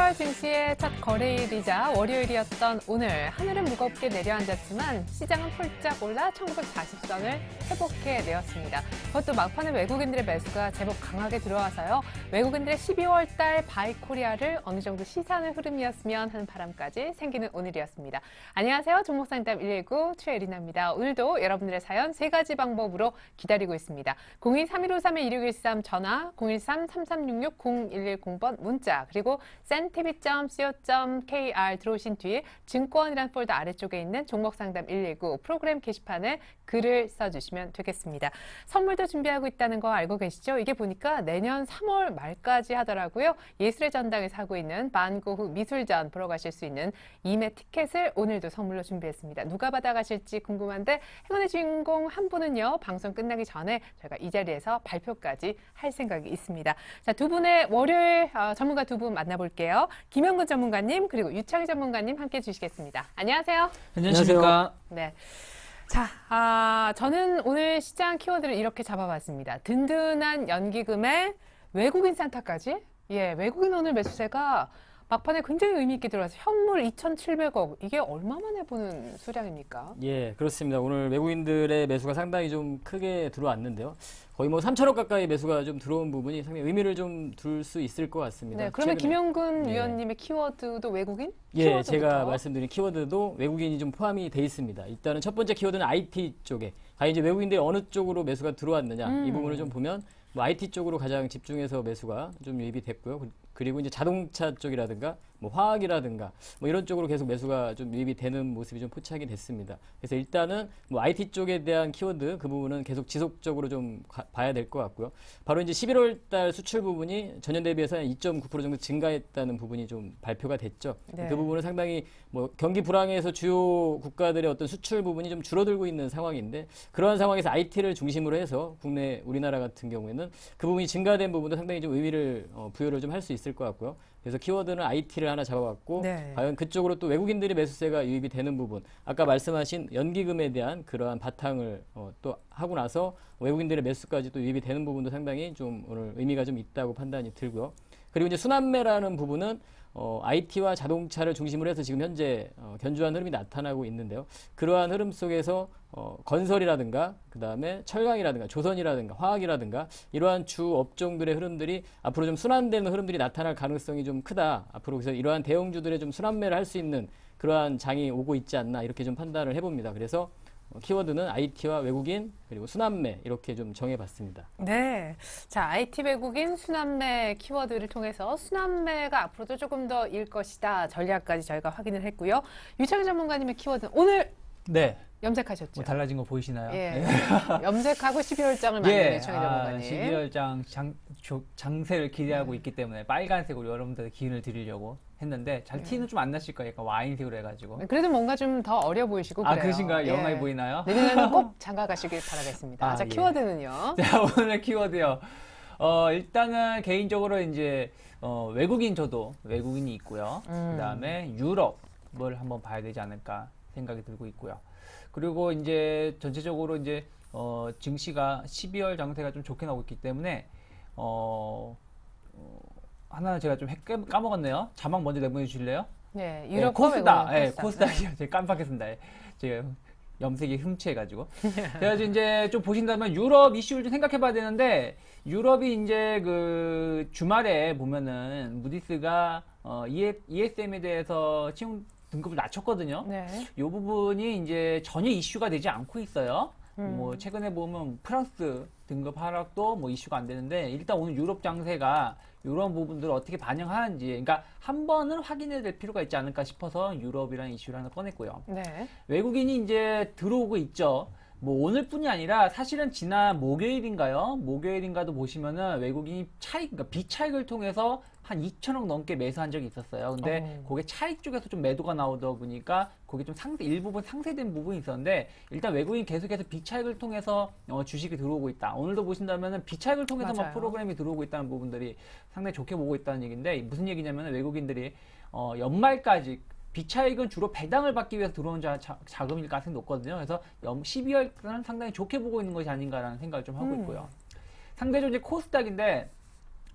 12월 증시의 첫 거래일이자 월요일이었던 오늘 하늘은 무겁게 내려앉았지만 시장은 훌쩍 올라 1940선을 회복해 내었습니다. 그것도 막판에 외국인들의 매수가 제법 강하게 들어와서요. 외국인들의 12월 달 바이코리아를 어느 정도 시사하는 흐름이었으면 하는 바람까지 생기는 오늘이었습니다. 안녕하세요. 종목상담 119 최예린입니다. 오늘도 여러분들의 사연 세 가지 방법으로 기다리고 있습니다. 02-3153-2613 전화, 013-3366-0110번 문자, 그리고 centv.co.kr 들어오신 뒤에 증권이란 폴더 아래쪽에 있는 종목상담 119 프로그램 게시판에 글을 써주시면 되겠습니다. 선물도 준비하고 있다는 거 알고 계시죠? 이게 보니까 내년 3월 말까지 하더라고요. 예술의 전당에서 하고 있는 반고흐 미술전 보러 가실 수 있는 2매 티켓을 오늘도 선물로 준비했습니다. 누가 받아가실지 궁금한데 행운의 주인공 한 분은요. 방송 끝나기 전에 저희가 이 자리에서 발표까지 할 생각이 있습니다. 자, 두 분의 월요일 전문가 두 분 만나볼게요. 김영근 전문가님 그리고 유창희 전문가님 함께해 주시겠습니다. 안녕하세요. 안녕하십니까. 네. 자, 저는 오늘 시장 키워드를 이렇게 잡아봤습니다. 든든한 연기금에 외국인 산타까지? 예, 외국인 오늘 매수세가 막판에 굉장히 의미 있게 들어와서 현물 2,700억. 이게 얼마 만에 보는 수량입니까? 예, 그렇습니다. 오늘 외국인들의 매수가 상당히 좀 크게 들어왔는데요. 거의 뭐 3천억 가까이 매수가 좀 들어온 부분이 상당히 의미를 좀 둘 수 있을 것 같습니다. 네, 그러면 최근에. 김영근 위원님의 키워드도 외국인? 예, 키워드부터? 제가 말씀드린 키워드도 외국인이 좀 포함이 돼 있습니다. 일단은 첫 번째 키워드는 IT 쪽에. 과연 이제 외국인들이 어느 쪽으로 매수가 들어왔느냐. 이 부분을 좀 보면 뭐 IT 쪽으로 가장 집중해서 매수가 좀 유입이 됐고요. 그리고 이제 자동차 쪽이라든가 뭐 화학이라든가 뭐 이런 쪽으로 계속 매수가 좀 유입이 되는 모습이 좀 포착이 됐습니다. 그래서 일단은 뭐 IT 쪽에 대한 키워드 그 부분은 계속 지속적으로 좀 봐야 될 것 같고요. 바로 이제 11월 달 수출 부분이 전년 대비해서 한 2.9% 정도 증가했다는 부분이 좀 발표가 됐죠. 네. 그 부분은 상당히 뭐 경기 불황에서 주요 국가들의 어떤 수출 부분이 좀 줄어들고 있는 상황인데 그러한 상황에서 IT를 중심으로 해서 국내 우리나라 같은 경우에는 그 부분이 증가된 부분도 상당히 좀 의미를 부여를 좀 할 수 있을 것 같고요. 그래서 키워드는 IT를 하나 잡아봤고 네. 과연 그쪽으로 또 외국인들의 매수세가 유입이 되는 부분 아까 말씀하신 연기금에 대한 그러한 바탕을 또 하고 나서 외국인들의 매수까지 또 유입이 되는 부분도 상당히 좀 오늘 의미가 좀 있다고 판단이 들고요. 그리고 이제 순환매라는 부분은 IT와 자동차를 중심으로 해서 지금 현재 견조한 흐름이 나타나고 있는데요. 그러한 흐름 속에서 건설이라든가 그 다음에 철강이라든가 조선이라든가 화학이라든가 이러한 주 업종들의 흐름들이 앞으로 좀 순환되는 흐름들이 나타날 가능성이 좀 크다. 앞으로 그래서 이러한 대형주들의 좀 순환매를 할 수 있는 그러한 장이 오고 있지 않나 이렇게 좀 판단을 해봅니다. 그래서 키워드는 IT와 외국인 그리고 순환매 이렇게 좀 정해봤습니다. 네. 자, IT 외국인 순환매 키워드를 통해서 순환매가 앞으로도 조금 더 일 것이다. 전략까지 저희가 확인을 했고요. 유창희 전문가님의 키워드는 오늘 네. 염색하셨죠? 뭐 달라진 거 보이시나요? 예. 염색하고 12월장을 만든 유창희 전문가님. 12월장 장세를 기대하고 있기 때문에 빨간색으로 여러분들의 기운을 드리려고 했는데 잘 티는 좀 안 나실 거예요. 약간 와인색으로 해가지고. 그래도 뭔가 좀 더 어려 보이시고 그래요. 그러신가요? 예. 영화에 보이나요? 내년에는 꼭 장가 가시길 바라겠습니다. 자, 예. 키워드는요? 자, 오늘 키워드요. 일단은 개인적으로 이제 외국인 저도 외국인이 있고요. 그다음에 유럽을 한번 봐야 되지 않을까 생각이 들고 있고요. 그리고 이제 전체적으로 이제 증시가 12월 장세가 좀 좋게 나오고 있기 때문에 하나 제가 좀 까먹었네요. 자막 먼저 내보내 주실래요? 네, 네, 유럽 코스닥. 네, 코스닥이요. 제가 깜빡했습니다. 제가 염색이 흠치해가지고. 그래서 이제 좀 보신다면 유럽 이슈를 좀 생각해 봐야 되는데, 유럽이 이제 그 주말에 보면은 무디스가 ESM에 대해서信用등급을 낮췄거든요. 네. 이 부분이 이제 전혀 이슈가 되지 않고 있어요. 뭐 최근에 보면 프랑스 등급 하락도 뭐 이슈가 안 되는데 일단 오늘 유럽 장세가 이런 부분들을 어떻게 반영하는지 그러니까 한 번은 확인해야 될 필요가 있지 않을까 싶어서 유럽이라는 이슈를 하나 꺼냈고요. 네. 외국인이 이제 들어오고 있죠. 뭐 오늘뿐이 아니라 사실은 지난 목요일인가도 보시면은 외국인이 그러니까 비차익을 통해서 한 2천억 넘게 매수한 적이 있었어요. 근데 그게 차익 쪽에서 좀 매도가 나오다 보니까 그게 좀 일부분 상쇄된 부분이 있었는데 일단 외국인 계속해서 비차익을 통해서 주식이 들어오고 있다. 오늘도 보신다면은 비차익을 통해서만 맞아요. 프로그램이 들어오고 있다는 부분들이 상당히 좋게 보고 있다는 얘기인데 무슨 얘기냐면은 외국인들이 연말까지 비차익은 주로 배당을 받기 위해서 들어온 자금일 가능성이 높거든요. 그래서 12월은 상당히 좋게 보고 있는 것이 아닌가라는 생각을 좀 하고 있고요. 상대적으로 이제 코스닥인데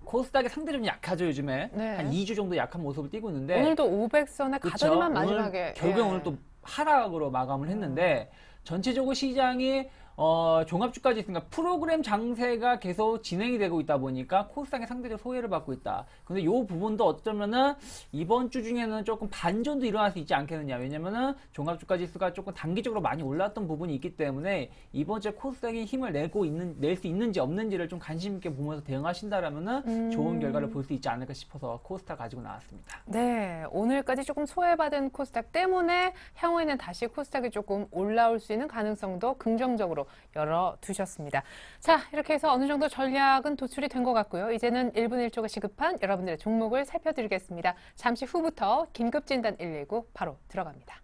코스닥이 상대적으로 약하죠, 요즘에. 네. 한 2주 정도 약한 모습을 띄고 있는데. 오늘도 500선에 그쵸? 가더니만 오늘 마지막에. 결국에 예. 오늘 또 하락으로 마감을 했는데 전체적으로 시장이 종합주가 지수가 프로그램 장세가 계속 진행이 되고 있다 보니까 코스닥이 상대적 소외를 받고 있다. 근데 이 부분도 어쩌면은 이번 주 중에는 조금 반전도 일어날 수 있지 않겠느냐. 왜냐면은 종합주가 지수가 조금 단기적으로 많이 올랐던 부분이 있기 때문에 이번 주에 코스닥이 힘을 낼 수 있는지 없는지를 좀 관심 있게 보면서 대응하신다라면은 좋은 결과를 볼 수 있지 않을까 싶어서 코스닥 가지고 나왔습니다. 네, 오늘까지 조금 소외받은 코스닥 때문에 향후에는 다시 코스닥이 조금 올라올 수 있는 가능성도 긍정적으로 열어두셨습니다. 자, 이렇게 해서 어느 정도 전략은 도출이 된 것 같고요. 이제는 1분 1초가 시급한 여러분들의 종목을 살펴드리겠습니다. 잠시 후부터 긴급진단 119 바로 들어갑니다.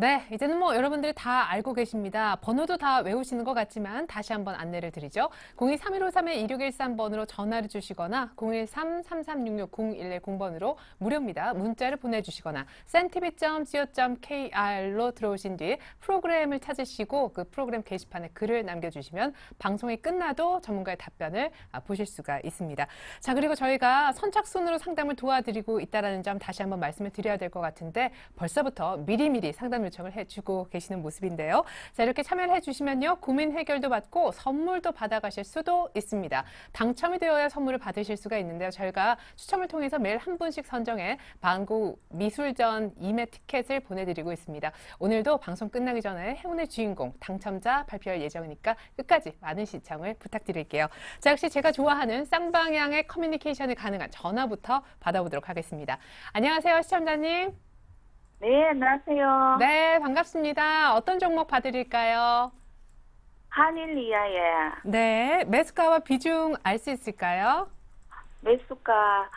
네, 이제는 뭐 여러분들이 다 알고 계십니다. 번호도 다 외우시는 것 같지만 다시 한번 안내를 드리죠. 02-3153-2613번으로 전화를 주시거나 013-3366-0110번으로 무료입니다. 문자를 보내주시거나 centv.co.kr로 들어오신 뒤 프로그램을 찾으시고 그 프로그램 게시판에 글을 남겨주시면 방송이 끝나도 전문가의 답변을 보실 수가 있습니다. 자, 그리고 저희가 선착순으로 상담을 도와드리고 있다는 점 다시 한번 말씀을 드려야 될 것 같은데 벌써부터 미리미리 상담 요청을 해주고 계시는 모습인데요. 자, 이렇게 참여를 해주시면요. 고민 해결도 받고 선물도 받아가실 수도 있습니다. 당첨이 되어야 선물을 받으실 수가 있는데요. 저희가 추첨을 통해서 매일 한 분씩 선정해 방구 미술전 2매 티켓을 보내드리고 있습니다. 오늘도 방송 끝나기 전에 행운의 주인공 당첨자 발표할 예정이니까 끝까지 많은 시청을 부탁드릴게요. 자, 역시 제가 좋아하는 쌍방향의 커뮤니케이션이 가능한 전화부터 받아보도록 하겠습니다. 안녕하세요, 시청자님. 네, 안녕하세요. 네, 반갑습니다. 어떤 종목 봐드릴까요? 한일리아의 네, 매수가와 비중 알 수 있을까요? 매수가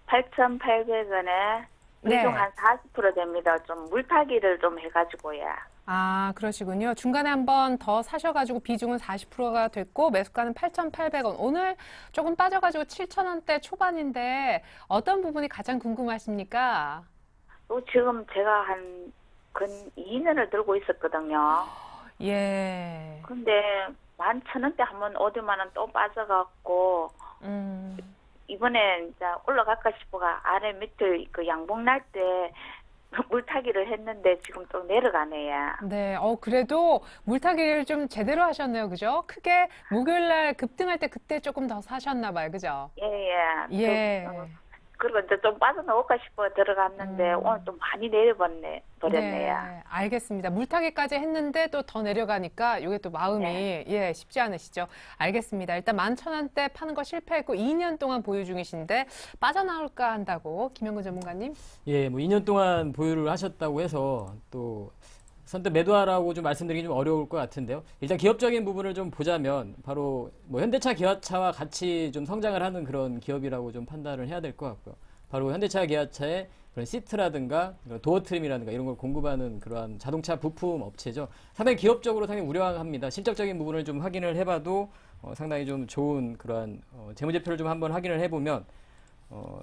8,800원에 네. 비중 한 40% 됩니다. 좀 물타기를 좀 해가지고요. 아, 그러시군요. 중간에 한 번 더 사셔가지고 비중은 40%가 됐고 매수가는 8,800원. 오늘 조금 빠져가지고 7,000원대 초반인데 어떤 부분이 가장 궁금하십니까? 또 지금 제가 근 2년을 들고 있었거든요. 예. 근데 11,000원대 한번 어디만은 또 빠져갖고 이번에 이제 올라갈까 싶어가 아래 밑을 그 양봉 날 때 물타기를 했는데 지금 또 내려가네요. 네, 그래도 물타기를 좀 제대로 하셨네요. 그죠? 크게 목요일날 급등할 때 그때 조금 더 사셨나 봐요. 그죠? 예. 예. 그리고 이제 좀 빠져나올까 싶어 들어갔는데 오늘 좀 많이 내려버렸네요. 네, 알겠습니다. 물타기까지 했는데 또 더 내려가니까 이게 또 마음이 예, 쉽지 않으시죠? 알겠습니다. 일단 11,000원대 파는 거 실패했고 2년 동안 보유 중이신데 빠져나올까 한다고 김영근 전문가님? 예, 뭐 2년 동안 보유를 하셨다고 해서 또 선뜻 매도하라고 좀 말씀드리기 좀 어려울 것 같은데요. 일단 기업적인 부분을 좀 보자면 바로 뭐 현대차, 기아차와 같이 좀 성장을 하는 그런 기업이라고 좀 판단을 해야 될 것 같고요. 바로 현대차, 기아차의 그런 시트라든가 도어 트림이라든가 이런 걸 공급하는 그러한 자동차 부품 업체죠. 상당히 기업적으로 상당히 우량합니다. 실적적인 부분을 좀 확인을 해봐도 상당히 좀 좋은 그러한 재무제표를 좀 한번 확인을 해보면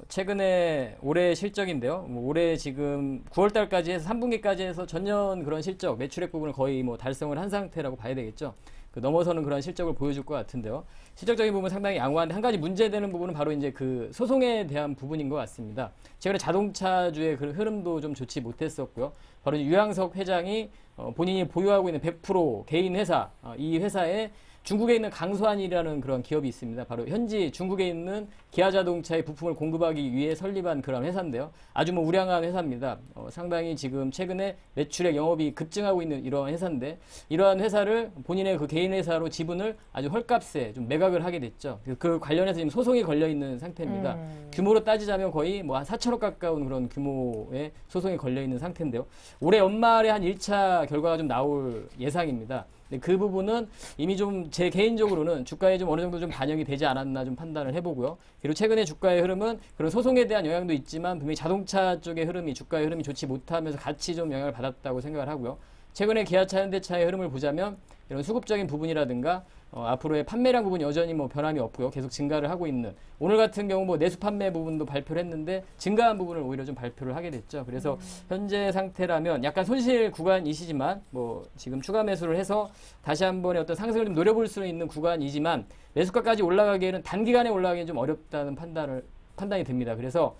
최근에 올해 실적인데요. 뭐 올해 지금 9월 달까지 해서 3분기까지 해서 전년 그런 실적, 매출액 부분을 거의 뭐 달성을 한 상태라고 봐야 되겠죠. 그 넘어서는 그런 실적을 보여줄 것 같은데요. 실적적인 부분 상당히 양호한데 한 가지 문제되는 부분은 바로 이제 그 소송에 대한 부분인 것 같습니다. 최근에 자동차주의 그 흐름도 좀 좋지 못했었고요. 바로 유양석 회장이 본인이 보유하고 있는 100% 개인 회사, 이 회사에 중국에 있는 강수환이라는 그런 기업이 있습니다. 바로 현지 중국에 있는 기아 자동차의 부품을 공급하기 위해 설립한 그런 회사인데요. 아주 뭐 우량한 회사입니다. 상당히 지금 최근에 매출액 영업이 급증하고 있는 이러한 회사인데 이러한 회사를 본인의 그 개인 회사로 지분을 아주 헐값에 좀 매각을 하게 됐죠. 그 관련해서 지금 소송이 걸려 있는 상태입니다. 규모로 따지자면 거의 뭐 한 4천억 가까운 그런 규모의 소송이 걸려 있는 상태인데요. 올해 연말에 한 1차 결과가 좀 나올 예상입니다. 그 부분은 이미 좀 제 개인적으로는 주가에 좀 어느 정도 좀 반영이 되지 않았나 좀 판단을 해보고요. 그리고 최근에 주가의 흐름은 그런 소송에 대한 영향도 있지만 분명히 자동차 쪽의 흐름이 주가의 흐름이 좋지 못하면서 같이 좀 영향을 받았다고 생각을 하고요. 최근에 기아차, 현대차의 흐름을 보자면 이런 수급적인 부분이라든가 앞으로의 판매량 부분 여전히 뭐 변함이 없고요. 계속 증가를 하고 있는. 오늘 같은 경우 뭐 내수 판매 부분도 발표를 했는데 증가한 부분을 오히려 좀 발표를 하게 됐죠. 그래서 현재 상태라면 약간 손실 구간이시지만 뭐 지금 추가 매수를 해서 다시 한번의 어떤 상승을 좀 노려볼 수 있는 구간이지만 매수가까지 올라가기에는 단기간에 올라가기는 좀 어렵다는 판단이 듭니다. 그래서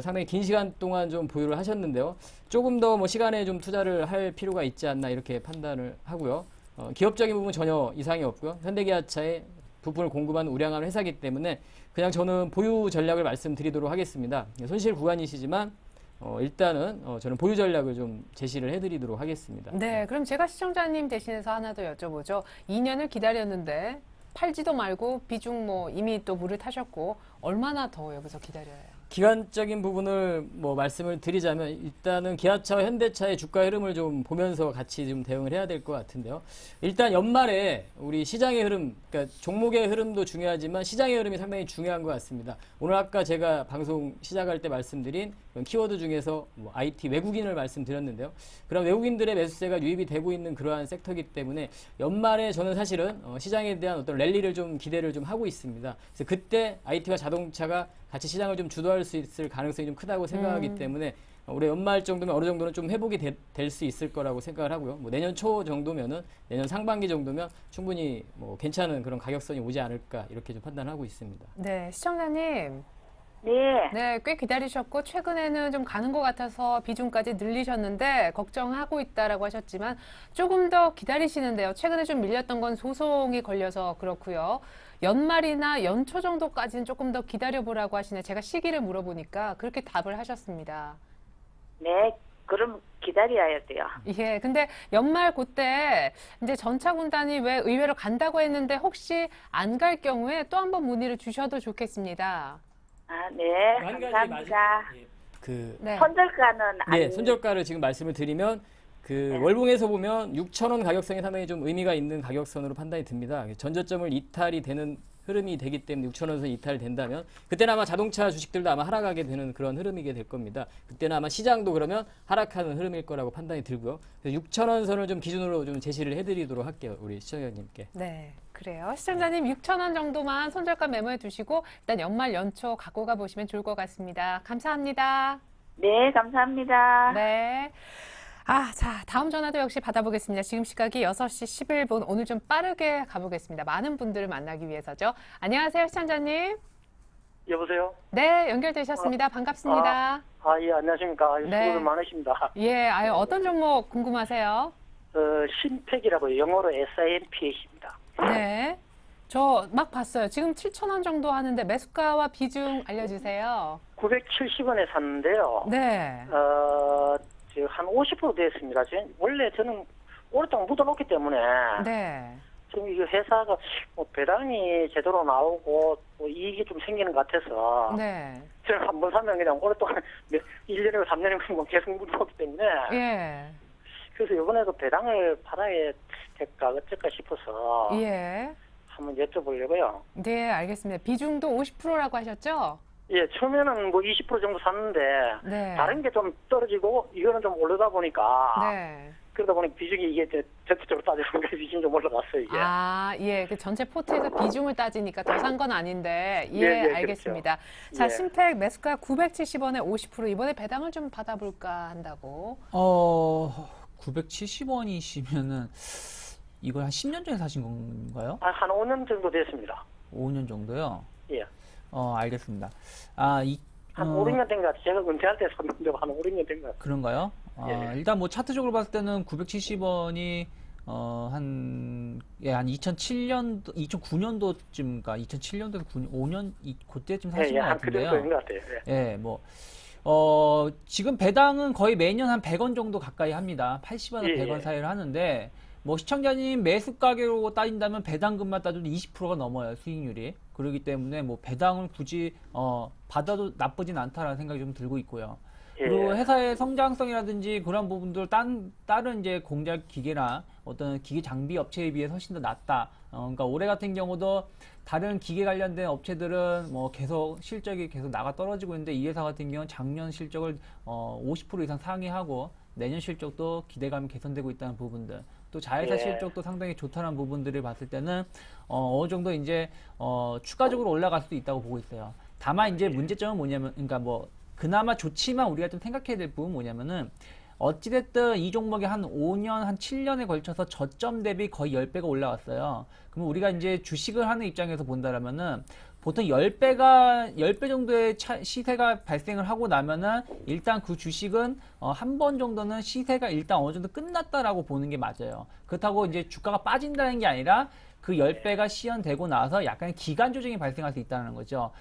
상당히 긴 시간 동안 좀 보유를 하셨는데요. 조금 더 뭐 시간에 좀 투자를 할 필요가 있지 않나 이렇게 판단을 하고요. 기업적인 부분 전혀 이상이 없고요. 현대기아차에 부품을 공급하는 우량한 회사이기 때문에 그냥 저는 보유 전략을 말씀드리도록 하겠습니다. 손실 구간이시지만 일단은 저는 보유 전략을 좀 제시를 해드리도록 하겠습니다. 네, 그럼 제가 시청자님 대신해서 하나 더 여쭤보죠. 2년을 기다렸는데 팔지도 말고 비중 뭐 이미 또 물을 타셨고 얼마나 더 여기서 기다려야 해요? 기간적인 부분을 뭐 말씀을 드리자면 일단은 기아차와 현대차의 주가 흐름을 좀 보면서 같이 좀 대응을 해야 될 것 같은데요. 일단 연말에 우리 시장의 흐름, 그러니까 종목의 흐름도 중요하지만 시장의 흐름이 상당히 중요한 것 같습니다. 오늘 아까 제가 방송 시작할 때 말씀드린 키워드 중에서 뭐 IT 외국인을 말씀드렸는데요. 그런 외국인들의 매수세가 유입이 되고 있는 그러한 섹터이기 때문에 연말에 저는 사실은 시장에 대한 어떤 랠리를 좀 기대를 좀 하고 있습니다. 그래서 그때 IT와 자동차가 같이 시장을 좀 주도할 수 있을 가능성이 좀 크다고 생각하기 때문에 올해 연말 정도면 어느 정도는 좀 회복이 될 수 있을 거라고 생각을 하고요. 뭐 내년 초 정도면은 내년 상반기 정도면 충분히 뭐 괜찮은 그런 가격선이 오지 않을까 이렇게 좀 판단하고 있습니다. 네, 시청자님. 네. 네, 꽤 기다리셨고 최근에는 좀 가는 것 같아서 비중까지 늘리셨는데 걱정하고 있다라고 하셨지만 조금 더 기다리시는데요. 최근에 좀 밀렸던 건 소송이 걸려서 그렇고요. 연말이나 연초 정도까지는 조금 더 기다려보라고 하시네. 제가 시기를 물어보니까 그렇게 답을 하셨습니다. 네. 그럼 기다려야 돼요. 예, 근데 연말 그때 이제 전차군단이 왜 의회로 간다고 했는데 혹시 안 갈 경우에 또 한 번 문의를 주셔도 좋겠습니다. 아, 네. 감사합니다. 네. 손절가는 네, 손절가를 지금 말씀을 드리면 월봉에서 보면 6,000원 가격선이 상당히 좀 의미가 있는 가격선으로 판단이 듭니다. 전저점을 이탈이 되는 흐름이 되기 때문에 6,000원에서 이탈이 된다면 그때는 아마 자동차 주식들도 아마 하락하게 되는 그런 흐름이게 될 겁니다. 그때는 아마 시장도 그러면 하락하는 흐름일 거라고 판단이 들고요. 6,000원 선을 좀 기준으로 좀 제시를 해드리도록 할게요. 우리 시청자님께. 네, 그래요. 시청자님 6,000원 정도만 손절가 메모해 두시고 일단 연말 연초 갖고 가보시면 좋을 것 같습니다. 감사합니다. 네, 감사합니다. 네. 자, 다음 전화도 역시 받아보겠습니다. 지금 시각이 6시 11분. 오늘 좀 빠르게 가보겠습니다. 많은 분들을 만나기 위해서죠. 안녕하세요, 시청자님. 여보세요? 네, 연결되셨습니다. 반갑습니다. 예, 안녕하십니까. 네. 수고 많으십니다. 예, 어떤 종목 궁금하세요? 신팩이라고 영어로 SIMPAC입니다. 네. 저 막 봤어요. 지금 7,000원 정도 하는데 매수가와 비중 알려주세요. 970원에 샀는데요. 네. 지금 한 50% 됐습니다. 원래 저는 오랫동안 묻어놓기 때문에 네. 지금 이 회사가 뭐 배당이 제대로 나오고 뭐 이익이 좀 생기는 것 같아서 네. 저는 한 번 사면 그냥 오랫동안 1년이고 3년이고 뭐 계속 묻어놓기 때문에 예. 그래서 이번에도 배당을 받아야 될까 어쩔까 싶어서 예. 한번 여쭤보려고요. 네, 알겠습니다. 비중도 50%라고 하셨죠? 예, 처음에는 뭐 20% 정도 샀는데 네. 다른 게 좀 떨어지고 이거는 좀 오르다 보니까 네. 그러다 보니 비중이 이게 전체적으로 따져보니까 비중이 좀 올라갔어요 이게. 예. 그 전체 포트에서 비중을 따지니까 더 산 건 아닌데, 예, 네, 알겠습니다. 그렇죠. 자, 예. 신팩 매수가 970원에 50% 이번에 배당을 좀 받아볼까 한다고. 970원이시면은 이걸 한 10년 전에 사신 건가요? 한 5년 정도 됐습니다. 5년 정도요? 예. 알겠습니다. 한 5, 6년 된 것 같아요. 제가 은퇴할 때 샀는데 한 5, 6년 된 것 같아요. 그런가요? 예. 일단 뭐 차트적으로 봤을 때는 970원이 한 2007년도, 2009년도쯤가 2007년도에서 5년 그때쯤 사신 것 한 그 같은데요. 정도인 것 같아요. 예. 지금 배당은 거의 매년 한 100원 정도 가까이 합니다. 80원에서 예, 100원 예. 사이를 하는데, 뭐 시청자님 매수 가격으로 따진다면 배당금만 따져도 20%가 넘어요, 수익률이. 그렇기 때문에 뭐 배당을 굳이 받아도 나쁘진 않다라는 생각이 좀 들고 있고요. 그리고 예. 회사의 성장성이라든지 그런 부분들 다른 이제 공작 기계나 어떤 기계 장비 업체에 비해 훨씬 더 낫다. 그러니까 올해 같은 경우도 다른 기계 관련된 업체들은 뭐 계속 실적이 계속 나가 떨어지고 있는데 이 회사 같은 경우는 작년 실적을 50% 이상 상회하고 내년 실적도 기대감이 개선되고 있다는 부분들. 또 자회사 예. 실적도 상당히 좋다는 부분들을 봤을 때는 어느 정도 이제 추가적으로 올라갈 수도 있다고 보고 있어요. 다만 이제 문제점은 뭐냐면, 그러니까 뭐 그나마 좋지만 우리가 좀 생각해야 될 부분은 뭐냐면은 어찌됐든 이 종목이 한 5년, 한 7년에 걸쳐서 저점 대비 거의 10배가 올라왔어요. 그럼 우리가 이제 주식을 하는 입장에서 본다라면은 보통 10배 정도의 시세가 발생을 하고 나면은 일단 그 주식은 한 번 정도는 시세가 일단 어느 정도 끝났다라고 보는 게 맞아요. 그렇다고 이제 주가가 빠진다는 게 아니라 그 10배가 시연되고 나서 약간의 기간 조정이 발생할 수 있다는 거죠.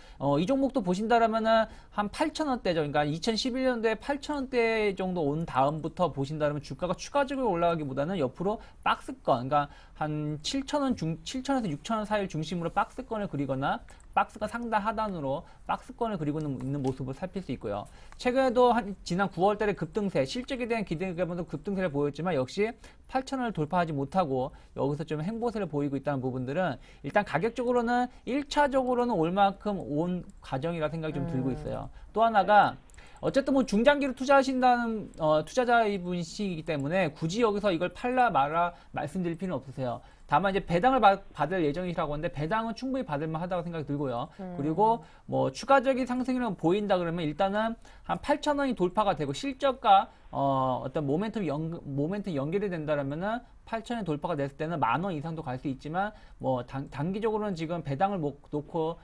이 종목도 보신다라면은 한 8,000원대죠. 그러니까 2011년도에 8,000원대 정도 온 다음부터 보신다면 주가가 추가적으로 올라가기보다는 옆으로 박스권, 그러니까 한 7,000에서 6,000원 사이를 중심으로 박스권을 그리거나 박스가 상단 하단으로 박스권을 그리고 있는 모습을 살필 수 있고요. 최근에도 지난 9월 달에 급등세, 실적에 대한 기대감도 급등세를 보였지만 역시 8,000원을 돌파하지 못하고 여기서 좀 행보세를 보이고 있다는 부분들은 일단 가격적으로는 1차적으로는 올 만큼 온 과정이라 생각이 좀 들고 있어요. 또 하나가 어쨌든 뭐 중장기로 투자하신다는 투자자분이시기 때문에 굳이 여기서 이걸 팔라 말아 말씀드릴 필요는 없으세요. 다만 이제 배당을 받을 예정이라고 하는데 배당은 충분히 받을 만하다고 생각이 들고요. 그리고 뭐 추가적인 상승이라고 보인다 그러면 일단은 한 8,000원이 돌파가 되고 실적과 어떤 모멘텀 연결이 된다라면은 8,000원 돌파가 됐을 때는 10,000원 이상도 갈 수 있지만 뭐 단기적으로는 지금 배당을 놓고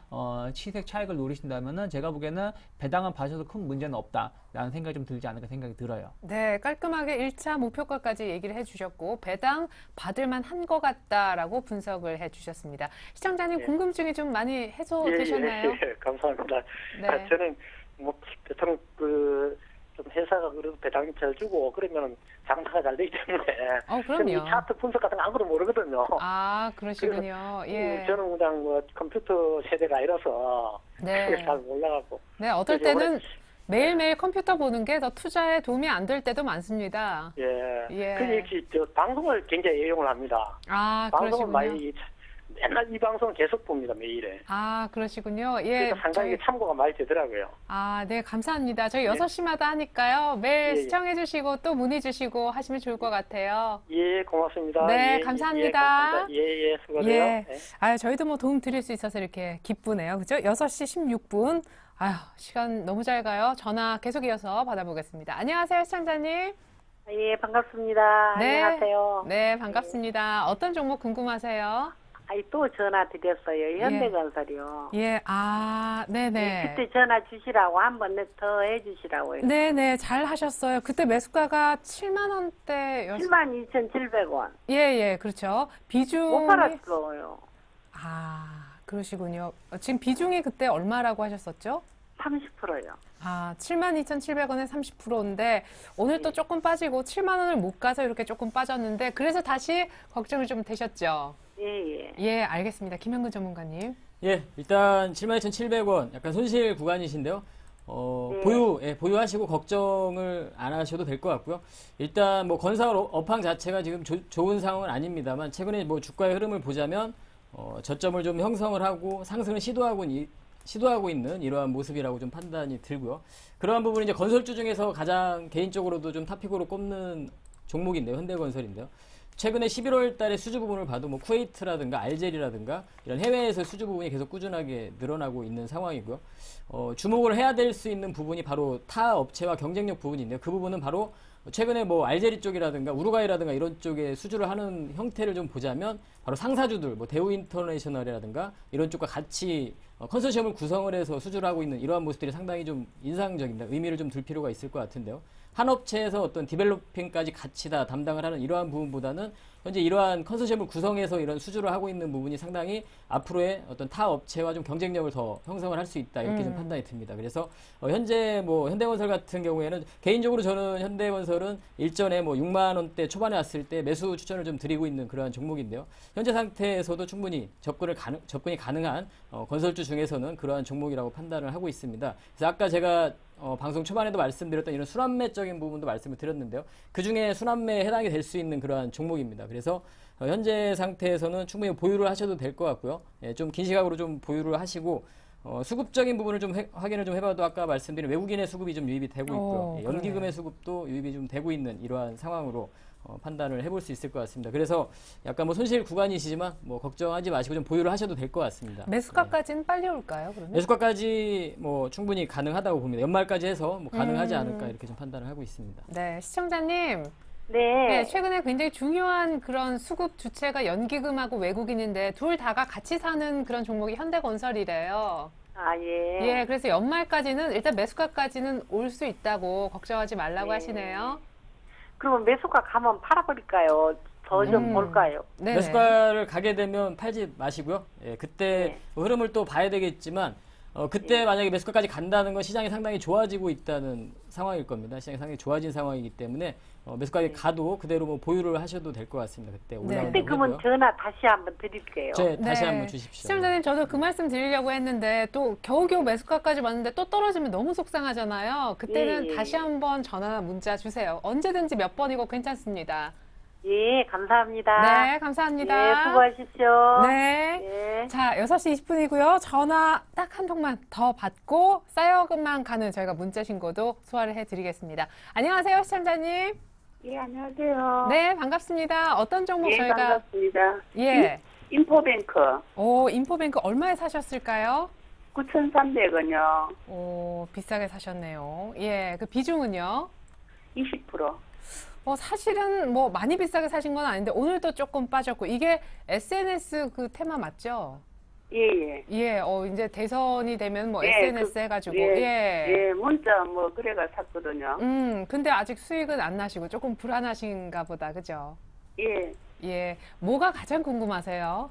시세 차익을 노리신다면은 제가 보기에는 배당은 받으셔도 큰 문제는 없다라는 생각이 좀 들지 않을까 생각이 들어요. 네, 깔끔하게 1차 목표가까지 얘기를 해주셨고 배당 받을만 한 것 같다라고 분석을 해주셨습니다. 시청자님 예. 궁금증이 좀 많이 해소되셨나요? 예, 감사합니다. 네. 저는 뭐 보통 좀 회사가 그래도 배당이 잘 주고 그러면 장사가 잘 되기 때문에 저는 이 그럼요. 차트 분석 같은 거 아무것도 모르거든요. 아, 그러시군요. 예. 저는 그냥 뭐 컴퓨터 세대가 아니라서 네. 그게 잘 몰라갖고. 네, 어떨 그래서 때는 매일매일 컴퓨터 보는 게 더 투자에 도움이 안 될 때도 많습니다. 예. 예. 그 역시 저 방송을 굉장히 애용을 합니다. 아, 방송을 그러시군요. 많이 맨날 이 방송을 계속 봅니다, 매일에. 아, 그러시군요. 예. 그래서 상당히 참고가 많이 되더라고요. 아, 네, 감사합니다. 저희 6시마다 하니까요. 매일 예, 예. 시청해 주시고 또 문의 주시고 하시면 좋을 것 같아요. 예, 고맙습니다. 네, 예, 감사합니다. 감사합니다. 예, 수고하세요. 예. 예. 아, 저희도 뭐 도움 드릴 수 있어서 이렇게 기쁘네요. 그죠? 6시 16분. 아휴, 시간 너무 잘 가요. 전화 계속 이어서 받아보겠습니다. 안녕하세요, 시청자님. 예, 반갑습니다. 네. 안녕하세요. 네, 반갑습니다. 어떤 종목 궁금하세요? 또 전화 드렸어요. 현대건설이요. 예, 아, 네네. 그때 전화 주시라고 한 번 더 해주시라고요. 네네, 잘 하셨어요. 그때 매수가가 7만 원대였어요. 72,700원. 예, 예, 그렇죠. 비중이. 못 팔았어요. 아, 그러시군요. 지금 비중이 그때 얼마라고 하셨었죠? 30%요. 아, 72,700원에 30%인데 오늘 또 조금 빠지고 7만 원을 못 가서 이렇게 조금 빠졌는데 그래서 다시 걱정이 좀 되셨죠? 예, 예. 예, 알겠습니다. 김현근 전문가님. 예, 일단 72,700원 약간 손실 구간이신데요. 네. 보유하시고 걱정을 안 하셔도 될 것 같고요. 일단 뭐 건설 업황 자체가 지금 좋은 상황은 아닙니다만 최근에 뭐 주가의 흐름을 보자면 저점을 좀 형성을 하고 상승을 시도하고 있는 이러한 모습이라고 좀 판단이 들고요. 그러한 부분이 이제 건설주 중에서 가장 개인적으로도 좀 탑픽으로 꼽는 종목인데요. 현대건설인데요. 최근에 11월 달에 수주 부분을 봐도 뭐 쿠웨이트라든가 알제리라든가 이런 해외에서 수주 부분이 계속 꾸준하게 늘어나고 있는 상황이고요. 주목을 해야 될 수 있는 부분이 바로 타 업체와 경쟁력 부분인데요. 그 부분은 바로 최근에 뭐 알제리 쪽이라든가 우루과이라든가 이런 쪽에 수주를 하는 형태를 좀 보자면 바로 상사주들 뭐 대우 인터내셔널이라든가 이런 쪽과 같이 컨소시엄을 구성을 해서 수주를 하고 있는 이러한 모습들이 상당히 좀 인상적입니다. 의미를 좀 둘 필요가 있을 것 같은데요. 한 업체에서 어떤 디벨로핑까지 같이 다 담당을 하는 이러한 부분보다는 현재 이러한 컨소시엄을 구성해서 이런 수주를 하고 있는 부분이 상당히 앞으로의 어떤 타 업체와 좀 경쟁력을 더 형성을 할 수 있다 이렇게 좀 판단이 듭니다. 그래서 현재 뭐 현대건설 같은 경우에는 개인적으로 저는 현대건설은 일전에 뭐 6만 원대 초반에 왔을 때 매수 추천을 좀 드리고 있는 그러한 종목인데요. 현재 상태에서도 충분히 접근이 가능한 건설주 중에서는 그러한 종목이라고 판단을 하고 있습니다. 그래서 아까 제가 방송 초반에도 말씀드렸던 이런 순환매적인 부분도 말씀을 드렸는데요. 그 중에 순환매에 해당이 될 수 있는 그러한 종목입니다. 그래서 현재 상태에서는 충분히 보유를 하셔도 될 것 같고요. 좀 긴 시각으로 좀 보유를 하시고 수급적인 부분을 좀 확인을 좀 해봐도 아까 말씀드린 외국인의 수급이 좀 유입이 되고 있고요. 예, 연기금의 그러네요. 수급도 유입이 좀 되고 있는 이러한 상황으로 판단을 해볼 수 있을 것 같습니다. 그래서 약간 뭐 손실 구간이시지만 뭐 걱정하지 마시고 좀 보유를 하셔도 될 것 같습니다. 매수가까지는 빨리 올까요? 그러면? 매수가까지 뭐 충분히 가능하다고 봅니다. 연말까지 해서 뭐 가능하지 않을까 이렇게 좀 판단을 하고 있습니다. 네, 시청자님. 네. 네, 최근에 굉장히 중요한 그런 수급 주체가 연기금하고 외국인인데 둘 다가 같이 사는 그런 종목이 현대건설이래요. 아, 예. 예, 그래서 연말까지는 일단 매수가까지는 올 수 있다고 걱정하지 말라고 네. 하시네요. 그러면 매수가 가면 팔아버릴까요? 더 좀 볼까요? 네. 매수가를 가게 되면 팔지 마시고요. 예, 그때 네. 뭐 흐름을 또 봐야 되겠지만 그때 만약에 매수가까지 간다는 건 시장이 상당히 좋아지고 있다는 상황일 겁니다. 시장이 상당히 좋아진 상황이기 때문에 매수가에 가도 그대로 뭐 보유를 하셔도 될 것 같습니다. 그때 올라온다고 그때 그러면 해도요. 전화 다시 한번 드릴게요. 다시 네. 한번 주십시오. 시청자님, 저도 그 말씀 드리려고 했는데 또 겨우겨우 매수가까지 왔는데 또 떨어지면 너무 속상하잖아요. 그때는 예. 다시 한번 전화나 문자 주세요. 언제든지 몇 번이고 괜찮습니다. 예, 감사합니다. 네, 감사합니다. 예, 수고하십시오. 네. 예. 자, 6시 20분이고요. 전화 딱 한 통만 더 받고 쌓여금만 가는 저희가 문자 신고도 소화를 해드리겠습니다. 안녕하세요, 시청자님. 예, 안녕하세요. 네, 반갑습니다. 어떤 종목 예, 저희가 반갑습니다. 예. 인포뱅크 오, 인포뱅크 얼마에 사셨을까요? 9,300원요. 오, 비싸게 사셨네요. 예, 그 비중은요? 20%. 사실은 뭐 많이 비싸게 사신 건 아닌데 오늘도 조금 빠졌고 이게 SNS 그 테마 맞죠? 예, 예. 예, 이제 대선이 되면 뭐 예, SNS 해가지고 예, 문자 뭐 그래가 샀거든요. 근데 아직 수익은 안 나시고 조금 불안하신가 보다, 그죠? 예. 예, 뭐가 가장 궁금하세요?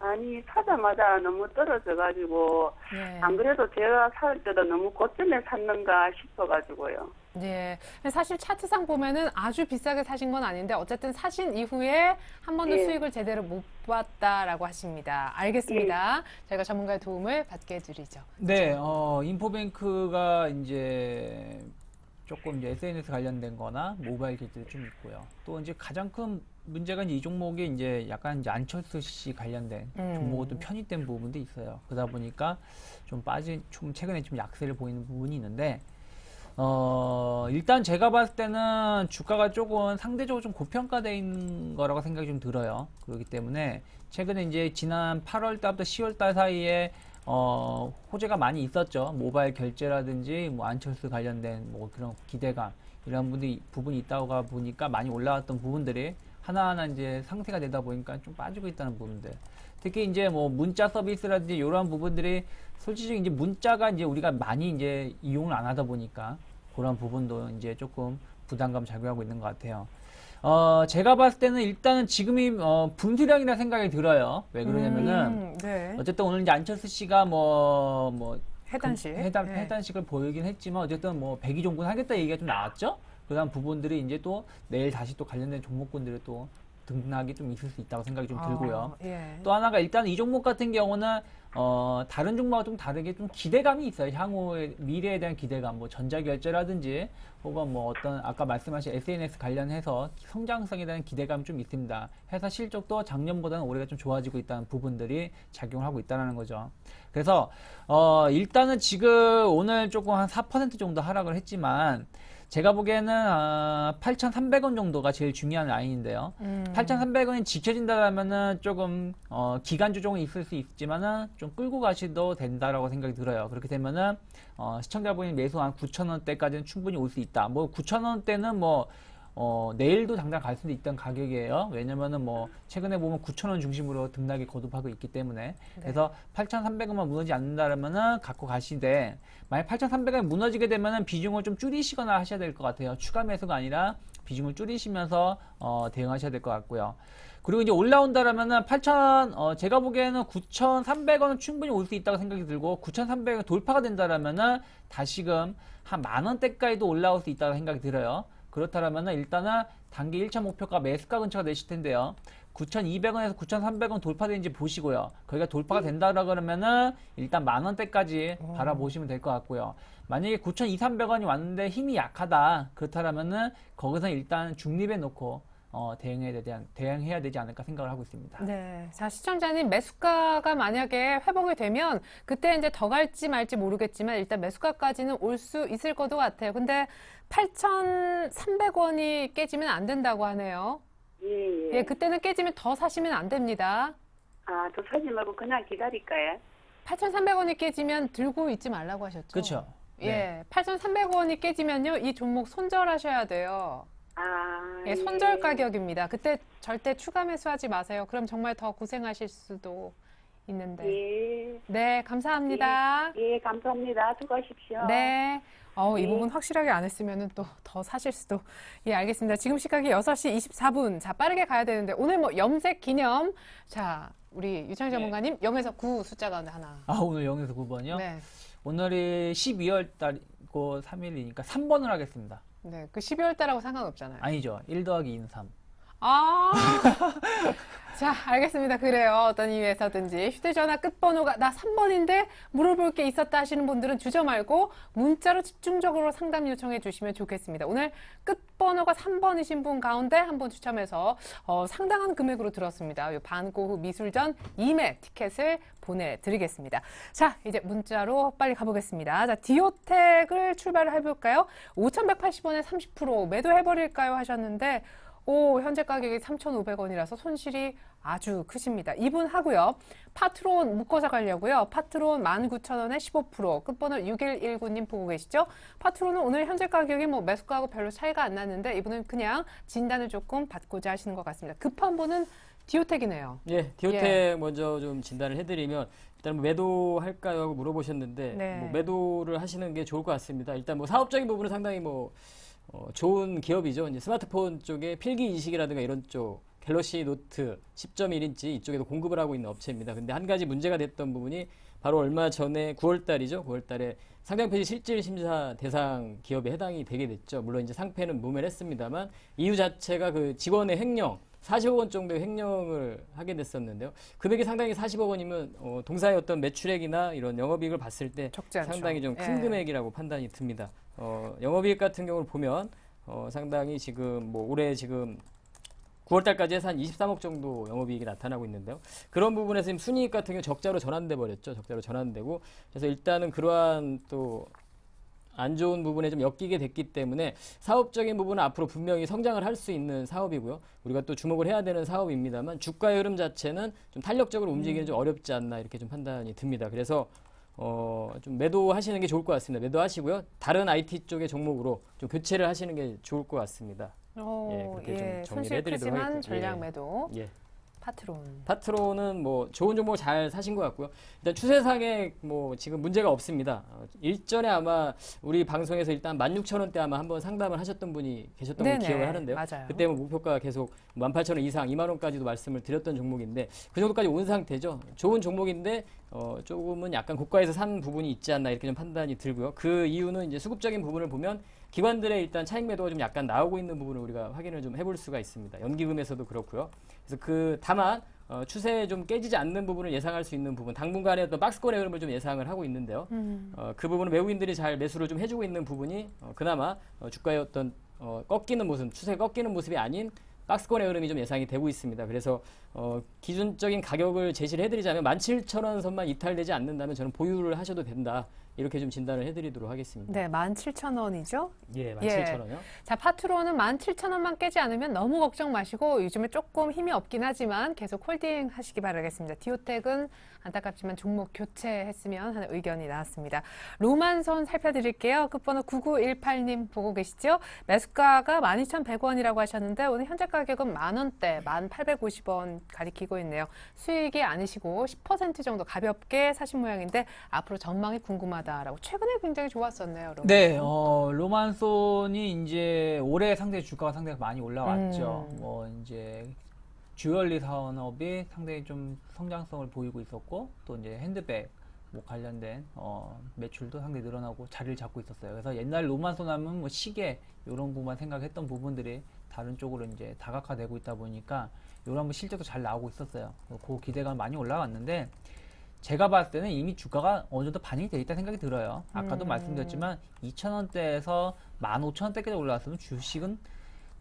아니, 사자마자 너무 떨어져가지고, 예. 안 그래도 제가 살 때도 너무 고점에 샀는가 싶어가지고요. 예. 사실 차트상 보면은 아주 비싸게 사신 건 아닌데 어쨌든 사신 이후에 한 번도 예. 수익을 제대로 못 봤다라고 하십니다. 알겠습니다. 저희가 전문가의 도움을 받게 해드리죠. 네, 인포뱅크가 이제 조금 이제 SNS 관련된 거나 모바일 기술이 좀 있고요. 또 이제 가장 큰 문제가 이제 이 종목이 이제 약간 이제 안철수 씨 관련된 종목으로 좀 편입된 부분도 있어요. 그러다 보니까 좀 최근에 좀 약세를 보이는 부분이 있는데, 일단 제가 봤을 때는 주가가 조금 상대적으로 좀 고평가된 거라고 생각이 좀 들어요. 그렇기 때문에 최근에 이제 지난 8월 달부터 10월 달 사이에 호재가 많이 있었죠. 모바일 결제라든지 뭐 안철수 관련된 뭐 그런 기대감 이런 부분이 있다가 보니까 많이 올라왔던 부분들이 하나하나 이제 상태가 되다 보니까 좀 빠지고 있다는 부분들. 특히 이제 뭐 문자 서비스라든지 이런 부분들이 솔직히 이제 문자가 이제 우리가 많이 이제 이용을 안 하다 보니까 그런 부분도 이제 조금 부담감 작용하고 있는 것 같아요. 제가 봤을 때는 일단은 지금이 분수령이라 생각이 들어요. 왜 그러냐면은 네. 어쨌든 오늘 이제 안철수 씨가 해단식. 해단식을 보이긴 했지만 어쨌든 뭐 백의종군 하겠다 얘기가 좀 나왔죠. 그다음 부분들이 이제 또 내일 다시 또 관련된 종목군들이 또 등락이 좀 있을 수 있다고 생각이 좀 들고요. 예. 또 하나가 일단 이 종목 같은 경우는 다른 종목과 좀 다르게 좀 기대감이 있어요. 향후의 미래에 대한 기대감, 뭐 전자결제라든지 혹은 뭐 어떤 아까 말씀하신 SNS 관련해서 성장성에 대한 기대감이 좀 있습니다. 회사 실적도 작년보다는 올해가 좀 좋아지고 있다는 부분들이 작용을 하고 있다는 거죠. 그래서 일단은 지금 오늘 조금 한 4% 정도 하락을 했지만 제가 보기에는 8,300원 정도가 제일 중요한 라인인데요. 8,300원이 지켜진다면은 조금 기간 조정은 있을 수 있지만은 좀 끌고 가셔도 된다라고 생각이 들어요. 그렇게 되면은 시청자분이 매수 한 9,000원대까지는 충분히 올 수 있다. 뭐 9,000원대는 뭐 내일도 당장 갈 수도 있던 가격이에요. 왜냐면은 뭐 최근에 보면 9,000원 중심으로 등락이 거듭하고 있기 때문에 그래서 8,300원만 무너지지 않는다면은 갖고 가시되 만약 8,300원이 무너지게 되면은 비중을 좀 줄이시거나 하셔야 될 것 같아요. 추가 매수가 아니라 비중을 줄이시면서 대응하셔야 될 것 같고요. 그리고 이제 올라온다라면은 제가 보기에는 9,300원은 충분히 올 수 있다고 생각이 들고 9,300원 돌파가 된다라면은 다시금 한 만원대까지도 올라올 수 있다고 생각이 들어요. 그렇다면 일단은 단기 1차 목표가 매수가 근처가 되실 텐데요. 9,200원에서 9,300원 돌파되는지 보시고요. 거기가 돌파가 된다라 그러면은 일단 만원대까지 바라보시면 될 것 같고요. 만약에 9,200, 300원이 왔는데 힘이 약하다. 그렇다면은 거기서 일단 중립에 놓고 대응해야 되지 않을까 생각을 하고 있습니다. 네. 자, 시청자님, 매수가가 만약에 회복이 되면 그때 이제 더 갈지 말지 모르겠지만 일단 매수가까지는 올 수 있을 것도 같아요. 근데 8,300원이 깨지면 안 된다고 하네요. 예, 예. 예, 그때는 깨지면 더 사시면 안 됩니다. 아, 더 사지 말고 그냥 기다릴까요? 8,300원이 깨지면 들고 있지 말라고 하셨죠? 그렇죠. 예. 8,300원이 깨지면요, 이 종목 손절하셔야 돼요. 아, 예, 손절 가격입니다. 그때 절대 추가 매수하지 마세요. 그럼 정말 더 고생하실 수도 있는데. 예. 네, 감사합니다. 예, 감사합니다. 수고하십시오. 네. 이 네. 부분 확실하게 안 했으면 또 더 사실 수도. 예, 알겠습니다. 지금 시각이 6시 24분. 자, 빠르게 가야 되는데 오늘 뭐 염색 기념. 자, 우리 유창희 전문가님 0에서 9 숫자 가운데 하나. 아, 오늘 0에서 9번이요? 네. 오늘이 12월 달이고 3일이니까 3번을 하겠습니다. 네, 그 12월 달하고 상관없잖아요. 아니죠. 1 더하기 2는 3. 아, 자, 알겠습니다. 그래요. 어떤 이유에서든지 휴대전화 끝번호가 나 3번인데 물어볼 게 있었다 하시는 분들은 주저 말고 문자로 집중적으로 상담 요청해 주시면 좋겠습니다. 오늘 끝번호가 3번이신 분 가운데 한 분 추첨해서 상당한 금액으로 들었습니다. 요 반고흐 미술전 2매 티켓을 보내드리겠습니다. 자, 이제 문자로 빨리 가보겠습니다. 자, 디오텍을 출발을 해볼까요? 5,180원에 30% 매도해버릴까요? 하셨는데 현재 가격이 3,500원이라서 손실이 아주 크십니다. 이분 하고요. 파트론 묶어서 가려고요. 파트론 19,000원에 15%, 끝번호 6119님 보고 계시죠? 파트론은 오늘 현재 가격이 뭐 매수가하고 별로 차이가 안 나는데 이분은 그냥 진단을 조금 받고자 하시는 것 같습니다. 급한 분은 디오텍이네요. 예, 디오텍 먼저 좀 진단을 해드리면 일단 뭐 매도할까요 하고 물어보셨는데 네. 뭐 매도를 하시는 게 좋을 것 같습니다. 일단 뭐 사업적인 부분은 상당히 좋은 기업이죠. 이제 스마트폰 쪽에 필기 이식이라든가 이런 쪽 갤럭시 노트 10.1인치 이쪽에도 공급을 하고 있는 업체입니다. 근데 한 가지 문제가 됐던 부분이 바로 얼마 전에 9월 달이죠. 9월 달에 상장폐지 실질 심사 대상 기업에 해당이 되게 됐죠. 물론 이제 상패는 무면했습니다만 이유 자체가 그 직원의 횡령 40억 원 정도의 횡령을 하게 됐었는데요. 금액이 상당히 40억 원이면 동사의 어떤 매출액이나 이런 영업이익을 봤을 때 적지 않죠. 상당히 좀 큰 예. 금액이라고 판단이 듭니다. 영업이익 같은 경우를 보면 상당히 지금 올해 지금 9월 달까지 해서 한 23억 정도 영업이익이 나타나고 있는데요. 그런 부분에서 지금 순이익 같은 경우 적자로 전환돼 버렸죠. 적자로 전환되고 그래서 일단은 그러한 또 안 좋은 부분에 좀 엮이게 됐기 때문에 사업적인 부분은 앞으로 분명히 성장을 할 수 있는 사업이고요. 우리가 또 주목을 해야 되는 사업입니다만 주가의 흐름 자체는 좀 탄력적으로 움직이기는 좀 어렵지 않나 이렇게 좀 판단이 듭니다. 그래서 좀 매도하시는 게 좋을 것 같습니다. 매도하시고요. 다른 IT 쪽의 종목으로 좀 교체를 하시는 게 좋을 것 같습니다. 그렇게 좀 정리를 손실 해드리도록 크지만 하겠습니다. 전략 매도. 예. 파트론. 파트론은 좋은 종목 잘 사신 것 같고요. 일단 추세상에 지금 문제가 없습니다. 일전에 아마 우리 방송에서 일단 16,000원대 아마 한번 상담을 하셨던 분이 계셨던 걸 네네, 기억을 하는데요. 맞아요. 그때 목표가 계속 18,000원 이상, 2만 원까지도 말씀을 드렸던 종목인데 그 정도까지 온 상태죠. 좋은 종목인데 조금은 약간 고가에서 산 부분이 있지 않나 이렇게 좀 판단이 들고요. 그 이유는 이제 수급적인 부분을 보면 기관들의 일단 차익 매도가 좀 약간 나오고 있는 부분을 우리가 확인을 좀 해볼 수가 있습니다. 연기금에서도 그렇고요. 그래서 다만 추세에 좀 깨지지 않는 부분을 예상할 수 있는 부분, 당분간의 어떤 박스권의 흐름을 좀 예상을 하고 있는데요. 그 부분은 외국인들이 잘 매수를 좀 해주고 있는 부분이 그나마 주가의 어떤 꺾이는 모습, 추세 꺾이는 모습이 아닌 박스권의 흐름이 좀 예상이 되고 있습니다. 그래서 기준적인 가격을 제시를 해드리자면 17,000원 선만 이탈되지 않는다면 저는 보유를 하셔도 된다. 이렇게 좀 진단을 해드리도록 하겠습니다. 네, 17,000원이죠? 예, 17,000원이요. 자, 파트론은 17,000원만 깨지 않으면 너무 걱정 마시고 요즘에 조금 힘이 없긴 하지만 계속 홀딩 하시기 바라겠습니다. 디오텍은 안타깝지만 종목 교체했으면 하는 의견이 나왔습니다. 로만손 살펴드릴게요. 끝번호 9918님 보고 계시죠? 매수가가 12,100원이라고 하셨는데 오늘 현재 가격은 만원대, 1,850원 가리키고 있네요. 수익이 아니시고 10% 정도 가볍게 사신 모양인데 앞으로 전망이 궁금하다라고 최근에 굉장히 좋았었네요. 로만손. 네, 로만손이 이제 올해 상당히 주가가 상당히 많이 올라왔죠. 이제 주얼리 산업이 상당히 좀 성장성을 보이고 있었고 또 이제 핸드백 관련된 매출도 상당히 늘어나고 자리를 잡고 있었어요. 그래서 옛날 로만손 하면 시계 이런 부분만 생각했던 부분들이 다른 쪽으로 이제 다각화되고 있다 보니까 이런 실적도 잘 나오고 있었어요. 그 기대가 많이 올라왔는데 제가 봤을 때는 이미 주가가 어느 정도 반영이 되어 있다는 생각이 들어요. 아까도 말씀드렸지만 2,000원대에서 15,000원대까지 올라왔으면 주식은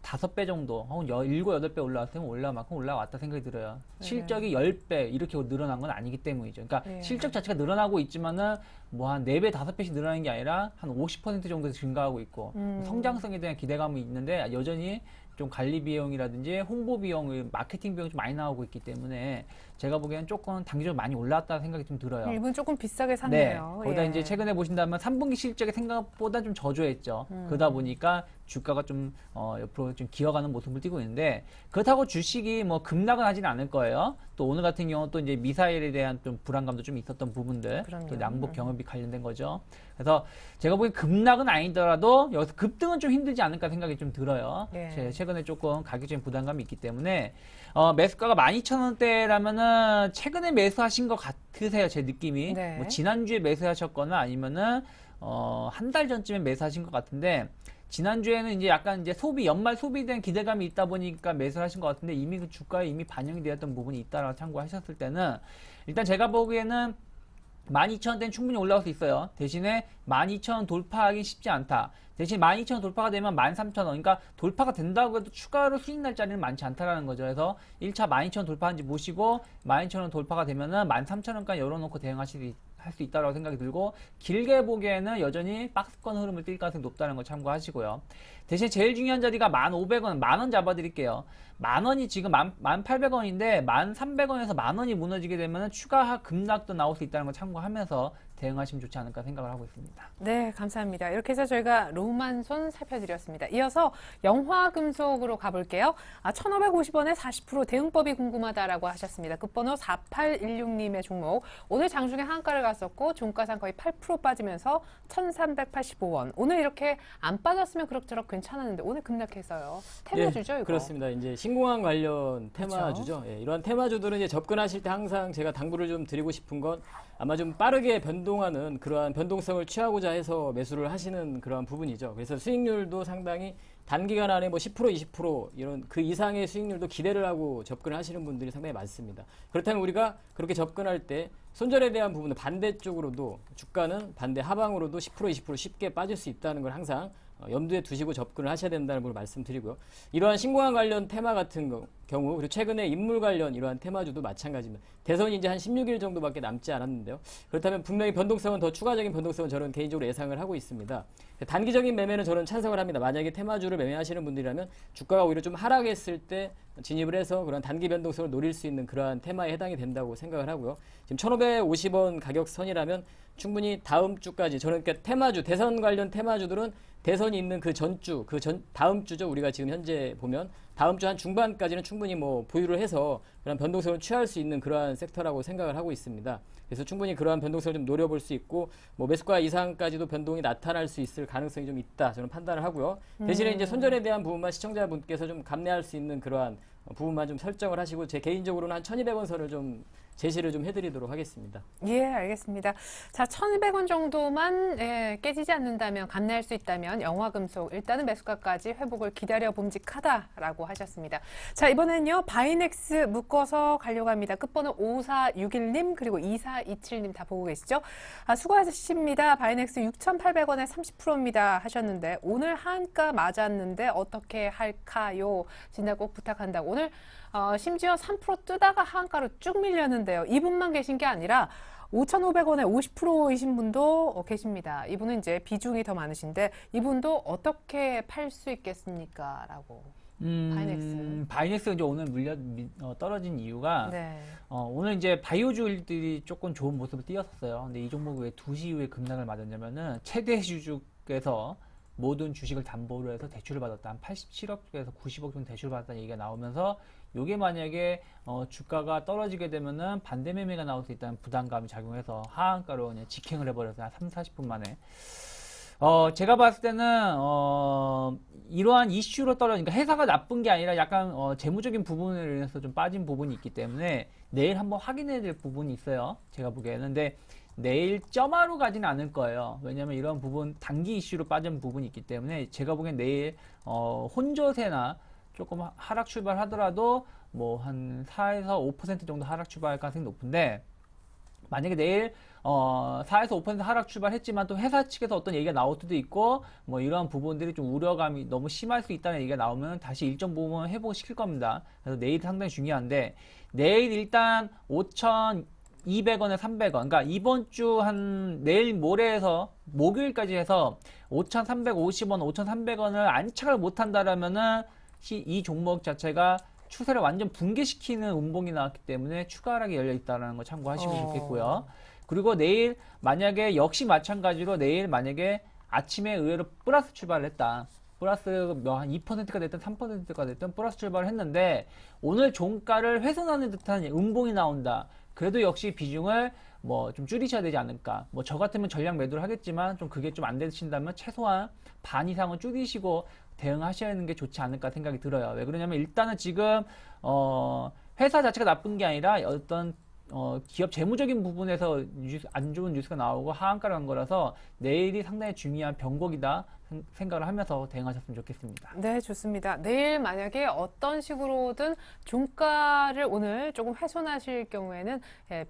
5배 정도, 7, 8배 올라왔으면 올라만큼 올라왔다 생각이 들어요. 실적이 10배 이렇게 늘어난 건 아니기 때문이죠. 그러니까 실적 자체가 늘어나고 있지만은 뭐 한 4배, 5배씩 늘어나는 게 아니라 한 50% 정도 증가하고 있고 성장성에 대한 기대감이 있는데 여전히 좀 관리 비용이라든지 홍보 비용, 마케팅 비용이 좀 많이 나오고 있기 때문에 제가 보기에는 조금 단기적으로 많이 올라왔다는 생각이 좀 들어요. 이분 조금 비싸게 네. 샀네요. 거기다 이제 최근에 보신다면 3분기 실적이 생각보다 좀 저조했죠. 그러다 보니까 주가가 좀 옆으로 좀 기어가는 모습을 띠고 있는데 그렇다고 주식이 뭐 급락은 하진 않을 거예요. 또 오늘 같은 경우 또 이제 미사일에 대한 좀 불안감도 좀 있었던 부분들, 또 남북 경협이 관련된 거죠. 그래서 제가 보기엔 급락은 아니더라도 여기서 급등은 좀 힘들지 않을까 생각이 좀 들어요. 최근에 조금 가격적인 부담감이 있기 때문에 매수가가 12,000원대라면은 최근에 매수하신 것 같으세요, 제 느낌이. 뭐 지난주에 매수하셨거나 아니면은 한 달 전쯤에 매수하신 것 같은데 지난주에는 이제 약간 이제 연말 소비에 대한 기대감이 있다 보니까 매수하신 것 같은데 이미 그 주가에 이미 반영이 되었던 부분이 있다라고 참고하셨을 때는 일단 제가 보기에는 12,000원대는 충분히 올라올 수 있어요. 대신에 12,000원 돌파하기 쉽지 않다. 대신 12,000원 돌파가 되면 13,000원. 그러니까 돌파가 된다고 해도 추가로 수익 날 자리는 많지 않다라는 거죠. 그래서 1차 12,000원 돌파한지 보시고 12,000원 돌파가 되면은 13,000원까지 열어놓고 대응하실 수 있다고 생각이 들고 길게 보기에는 여전히 박스권 흐름을 띌 가능성이 높다는 걸 참고하시고요. 대신 제일 중요한 자리가 1,500원, 10,000원 잡아드릴게요. 10,000원이 지금 1,800원인데 1,300원에서 10,000원이 무너지게 되면 추가 급락도 나올 수 있다는 걸 참고하면서 대응하시면 좋지 않을까 생각을 하고 있습니다. 네, 감사합니다. 이렇게 해서 저희가 로만손 살펴드렸습니다. 이어서 영화금속으로 가볼게요. 1,550원에 40% 대응법이 궁금하다라고 하셨습니다. 끝번호 4816님의 종목. 오늘 장중에 한가를 갔었고 종가상 거의 8% 빠지면서 1,385원. 오늘 이렇게 안 빠졌으면 그럭저럭 괜찮았는데 오늘 급락해서요. 테마주죠, 이거? 그렇습니다. 이제 신공항 관련 테마주죠. 예, 이러한 테마주들은 이제 접근하실 때 항상 제가 당부를 좀 드리고 싶은 건 아마 좀 빠르게 변동하는 그러한 변동성을 취하고자 해서 매수를 하시는 그러한 부분이죠. 그래서 수익률도 상당히 단기간 안에 뭐 10%, 20% 이런 그 이상의 수익률도 기대를 하고 접근을 하시는 분들이 상당히 많습니다. 그렇다면 우리가 그렇게 접근할 때 손절에 대한 부분은 반대쪽으로도 주가는 반대 하방으로도 10%, 20% 쉽게 빠질 수 있다는 걸 항상 염두에 두시고 접근을 하셔야 된다는 걸 말씀드리고요. 이러한 신공항 관련 테마 같은 경우 그리고 최근에 인물 관련 이러한 테마주도 마찬가지입니다. 대선이 이제 한 16일 정도밖에 남지 않았는데요. 그렇다면 분명히 변동성은 더 추가적인 변동성은 저는 개인적으로 예상을 하고 있습니다. 단기적인 매매는 저는 찬성을 합니다. 만약에 테마주를 매매하시는 분들이라면 주가가 오히려 좀 하락했을 때 진입을 해서 그런 단기 변동성을 노릴 수 있는 그러한 테마에 해당이 된다고 생각을 하고요. 지금 1,550원 가격선이라면 충분히 다음 주까지 저는 그러니까 테마주, 대선 관련 테마주들은 대선이 있는 그 전주, 다음 주죠. 우리가 지금 현재 보면 다음 주 한 중반까지는 충분히 뭐 보유를 해서 그런 변동성을 취할 수 있는 그러한 섹터라고 생각을 하고 있습니다. 그래서 충분히 그러한 변동성을 좀 노려볼 수 있고 뭐 매수가 이상까지도 변동이 나타날 수 있을 가능성이 좀 있다. 저는 판단을 하고요. 대신에 이제 손절에 대한 부분만 시청자분께서 좀 감내할 수 있는 그러한 부분만 좀 설정을 하시고 제 개인적으로는 한 1,200원 선을 좀 제시를 좀 해드리도록 하겠습니다. 예, 알겠습니다. 자, 1,200원 정도만 깨지지 않는다면 감내할 수 있다면 영화금속 일단은 매수가까지 회복을 기다려 봄직하다라고 하셨습니다. 자, 이번엔요 바이넥스 묶어서 가려고 합니다. 끝번호 5461님 그리고 2427님 다 보고 계시죠? 수고하셨습니다. 바이넥스 6,800원에 30%입니다 하셨는데 오늘 한가 맞았는데 어떻게 할까요? 진짜 꼭 부탁한다고. 오늘 심지어 3% 뜨다가 하한가로 쭉 밀렸는데요. 이분만 계신 게 아니라 5,500원에 50%이신 분도 계십니다. 이분은 이제 비중이 더 이분도 어떻게 팔 수 있겠습니까? 라고. 바이넥스 이제 오늘 떨어진 이유가 오늘 이제 바이오주들이 조금 좋은 모습을 띄었었어요. 근데 이 종목이 왜 2시 이후에 급락을 맞았냐면은 최대 주주께서 모든 주식을 담보로 해서 대출을 받았다. 한 87억에서 90억 정도 대출을 받았다는 얘기가 나오면서 요게 만약에 주가가 떨어지게 되면은 반대 매매가 나올 수 있다는 부담감이 작용해서 하한가로 그냥 직행을 해버렸어요. 한 3, 40분 만에. 제가 봤을 때는 이러한 이슈로 떨어지니까 회사가 나쁜 게 아니라 약간 재무적인 부분을 인해서 좀 빠진 부분이 있기 때문에 내일 한번 확인해야 될 부분이 있어요. 제가 보기에는. 근데 내일 점화로 가지는 않을 거예요. 왜냐면 이런 부분 단기 이슈로 빠진 부분이 있기 때문에 제가 보기엔 내일 혼조세나 조금 하락 출발하더라도 뭐 한 4에서 5% 정도 하락 출발할 가능성이 높은데 만약에 내일 4에서 5% 하락 출발했지만 또 회사 측에서 어떤 얘기가 나올 수도 있고 뭐 이러한 부분들이 좀 우려감이 너무 심할 수 있다는 얘기가 나오면 다시 일정 부분 회복시킬 겁니다. 그래서 내일 상당히 중요한데 내일 일단 5,200원에 300원 그러니까 이번 주 내일 모레에서 목요일까지 해서 5,350원, 5,300원을 안착을 못한다라면은 이 종목 자체가 추세를 완전 붕괴시키는 운봉이 나왔기 때문에 추가 하락이 열려 있다는 거 참고하시면 좋겠고요. 그리고 내일 만약에 역시 마찬가지로 내일 만약에 아침에 의외로 플러스 출발을 했다. 플러스 한 2%가 됐든 3%가 됐든 플러스 출발을 했는데 오늘 종가를 훼손하는 듯한 음봉이 나온다. 그래도 역시 비중을 뭐 좀 줄이셔야 되지 않을까. 뭐 저 같으면 전량 매도를 하겠지만 좀 그게 좀 안 되신다면 최소한 반 이상은 줄이시고 대응하셔야 하는 게 좋지 않을까 생각이 들어요. 왜 그러냐면 일단은 지금 회사 자체가 나쁜 게 아니라 어떤 기업 재무적인 부분에서 안 좋은 뉴스가 나오고 하한가를 간 거라서 내일이 상당히 중요한 변곡이다 생각을 하면서 대응하셨으면 좋겠습니다. 네, 좋습니다. 내일 만약에 어떤 식으로든 종가를 오늘 조금 훼손하실 경우에는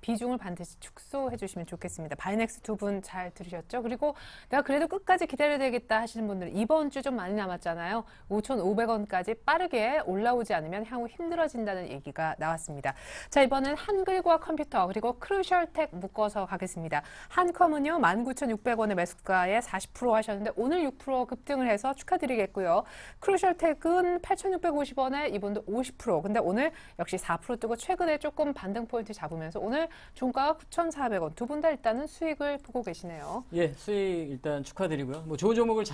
비중을 반드시 축소해 주시면 좋겠습니다. 바이넥스 두 분 잘 들으셨죠? 그리고 내가 그래도 끝까지 기다려야 되겠다 하시는 분들은 이번 주 좀 많이 남았잖아요. 5,500원까지 빠르게 올라오지 않으면 향후 힘들어진다는 얘기가 나왔습니다. 자, 이번엔 한글과 컴퓨터 그리고 크루셜텍 묶어서 가겠습니다. 한컴은요 19,600원의 매수가에 40% 하셨는데 오늘 6% 급등을 해서 축하드리겠고요. 크루셜텍은 8,650원에 이번도 50%. 근데 오늘 역시 4% 뜨고 최근에 조금 반등 포인트 잡으면서 오늘 종가가 9,400원. 두 분 다 일단은 수익을 보고 계시네요. 예, 수익 일단 축하드리고요. 뭐 좋은 종목을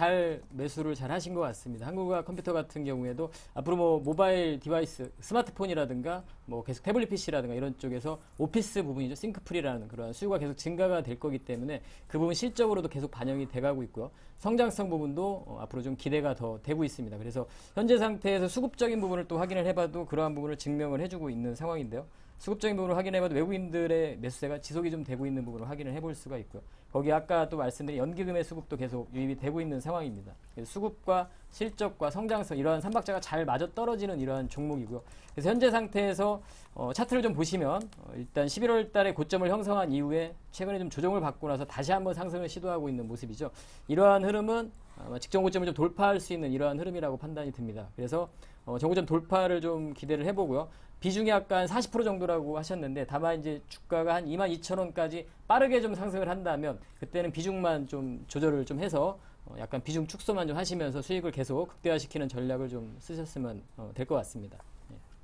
매수를 잘 하신 것 같습니다. 한국과 컴퓨터 같은 경우에도 앞으로 뭐 모바일 디바이스, 스마트폰이라든가 뭐 계속 태블릿 PC라든가 이런 쪽에서 오피스 부분이죠. 싱크프리라는 그런 수요가 계속 증가가 될 거기 때문에 그 부분 실적으로도 계속 반영이 돼가고 있고요. 성장성 부분도 앞으로 좀 기대가 더 되고 있습니다. 그래서 현재 상태에서 수급적인 부분을 또 확인을 해봐도 그러한 부분을 증명을 해주고 있는 상황인데요. 수급적인 부분을 확인해봐도 외국인들의 매수세가 지속이 좀 되고 있는 부분을 확인을 해볼 수가 있고요. 거기 아까 또 말씀드린 연기금의 수급도 계속 유입이 되고 있는 상황입니다. 수급과 실적과 성장성 이러한 삼박자가 잘 맞아떨어지는 이러한 종목이고요. 그래서 현재 상태에서 차트를 좀 보시면 일단 11월 달에 고점을 형성한 이후에 최근에 좀 조정을 받고 나서 다시 한번 상승을 시도하고 있는 모습이죠. 이러한 흐름은 아마 직전 고점을 좀 돌파할 수 있는 이러한 흐름이라고 판단이 듭니다. 그래서 전고점 돌파를 좀 기대를 해보고요. 비중이 아까 한 40% 정도라고 하셨는데 다만 이제 주가가 한 22,000원까지 빠르게 좀 상승을 한다면 그때는 비중만 좀 조절을 좀 해서 약간 비중 축소만 좀 하시면서 수익을 계속 극대화시키는 전략을 좀 쓰셨으면 될 것 같습니다.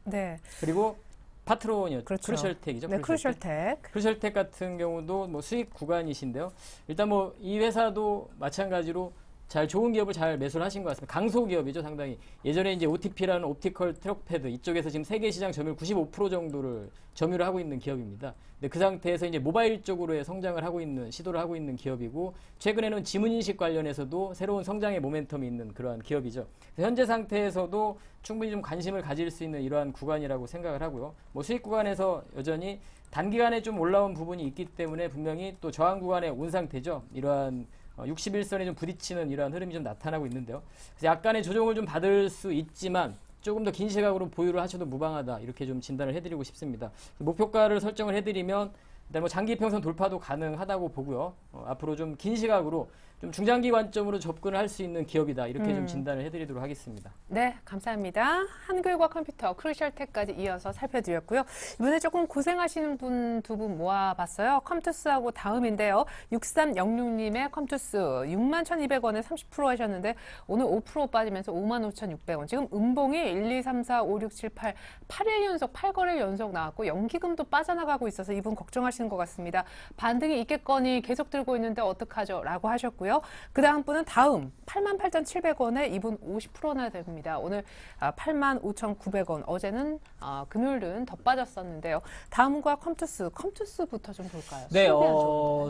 네. 그리고 파트론이었죠. 그렇죠. 크루셜텍이죠. 네, 크루셜텍. 크루셜텍 같은 경우도 뭐 수익 구간이신데요. 일단 뭐 이 회사도 마찬가지로 잘 좋은 기업을 잘 매수를 하신 것 같습니다. 강소 기업이죠, 상당히. 예전에 이제 OTP라는 옵티컬 트랙패드 이쪽에서 지금 세계 시장 점유율 95% 정도를 점유를 하고 있는 기업입니다. 근데 그 상태에서 이제 모바일 쪽으로의 성장을 하고 있는 시도를 하고 있는 기업이고 최근에는 지문인식 관련해서도 새로운 성장의 모멘텀이 있는 그러한 기업이죠. 현재 상태에서도 충분히 좀 관심을 가질 수 있는 이러한 구간이라고 생각을 하고요. 뭐 수익 구간에서 여전히 단기간에 좀 올라온 부분이 있기 때문에 분명히 또 저항 구간에 온 상태죠. 이러한 61선에 좀 부딪히는 이러한 흐름이 좀 나타나고 있는데요. 그래서 약간의 조정을 좀 받을 수 있지만 조금 더 긴 시각으로 보유를 하셔도 무방하다 이렇게 좀 진단을 해드리고 싶습니다. 목표가를 설정을 해드리면 일단 뭐 장기 평선 돌파도 가능하다고 보고요. 앞으로 좀 긴 시각으로 좀 중장기 관점으로 접근을 할 수 있는 기업이다 이렇게 좀 진단을 해드리도록 하겠습니다. 네, 감사합니다. 한글과 컴퓨터, 크루셜텍까지 이어서 살펴드렸고요. 이번에 조금 고생하시는 분 두 분 모아봤어요. 컴투스하고 다음인데요. 6306님의 컴투스 61,200원에 30% 하셨는데 오늘 5% 빠지면서 55,600원. 지금 음봉이 1, 2, 3, 4, 5, 6, 7, 8, 8일 연속, 8거래일 연속 나왔고 연기금도 빠져나가고 있어서 이분 걱정하시는 것 같습니다. 반등이 있겠거니 계속 들고 있는데 어떡하죠? 라고 하셨고요. 그 다음 분은 다음 88,700원에 이분 50%나 됩니다. 오늘 85,900원. 어제는 금요일은 더 빠졌었는데요. 다음과 컴투스부터 좀 볼까요? 네,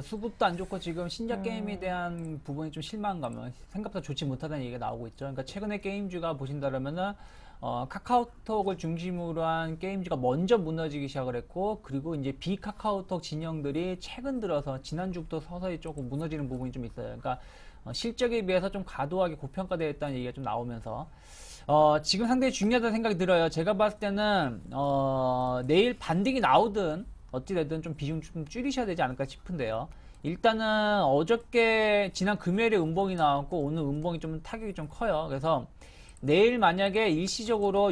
수급도 안 좋고 지금 신작 게임에 대한 부분이 좀 실망감은 생각보다 좋지 못하다는 얘기가 나오고 있죠. 그러니까 최근에 게임주가 보신다면은 카카오톡을 중심으로 한 게임주가 먼저 무너지기 시작을 했고 그리고 이제 비카카오톡 진영들이 최근 들어서 지난주부터 서서히 조금 무너지는 부분이 좀 있어요. 그러니까 실적에 비해서 좀 과도하게 고평가되어 있다는 얘기가 좀 나오면서 지금 상당히 중요하다는 생각이 들어요. 제가 봤을 때는 내일 반등이 나오든 어찌됐든 좀 비중 좀 줄이셔야 되지 않을까 싶은데요. 일단은 어저께 지난 금요일에 음봉이 나왔고 오늘 음봉이 좀 타격이 좀 커요. 그래서 내일 만약에 일시적으로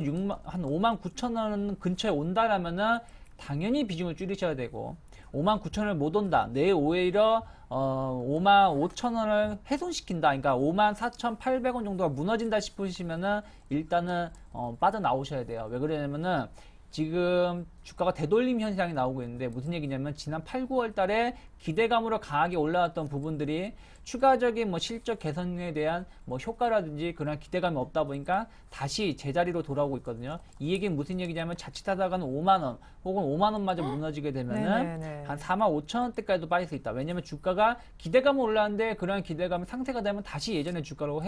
한 5만 9천 원 근처에 온다라면은 당연히 비중을 줄이셔야 되고 5만 9천 원을 못 온다. 내일 오히려 5만 5천 원을 훼손시킨다. 그러니까 5만 4,800원 정도가 무너진다 싶으시면은 일단은 빠져나오셔야 돼요. 왜 그러냐면은 지금 주가가 되돌림 현상이 나오고 있는데 무슨 얘기냐면 지난 8, 9월 달에 기대감으로 강하게 올라왔던 부분들이 추가적인 뭐 실적 개선에 대한 뭐 효과라든지 그런 기대감이 없다 보니까 다시 제자리로 돌아오고 있거든요. 이 얘기는 무슨 얘기냐면 자칫하다가는 5만 원 혹은 5만 원마저 무너지게 되면은 한 4만 5천 원대까지도 빠질 수 있다. 왜냐면 주가가 기대감은 올라왔는데 그런 기대감이 상쇄가 되면 다시 예전의 주가로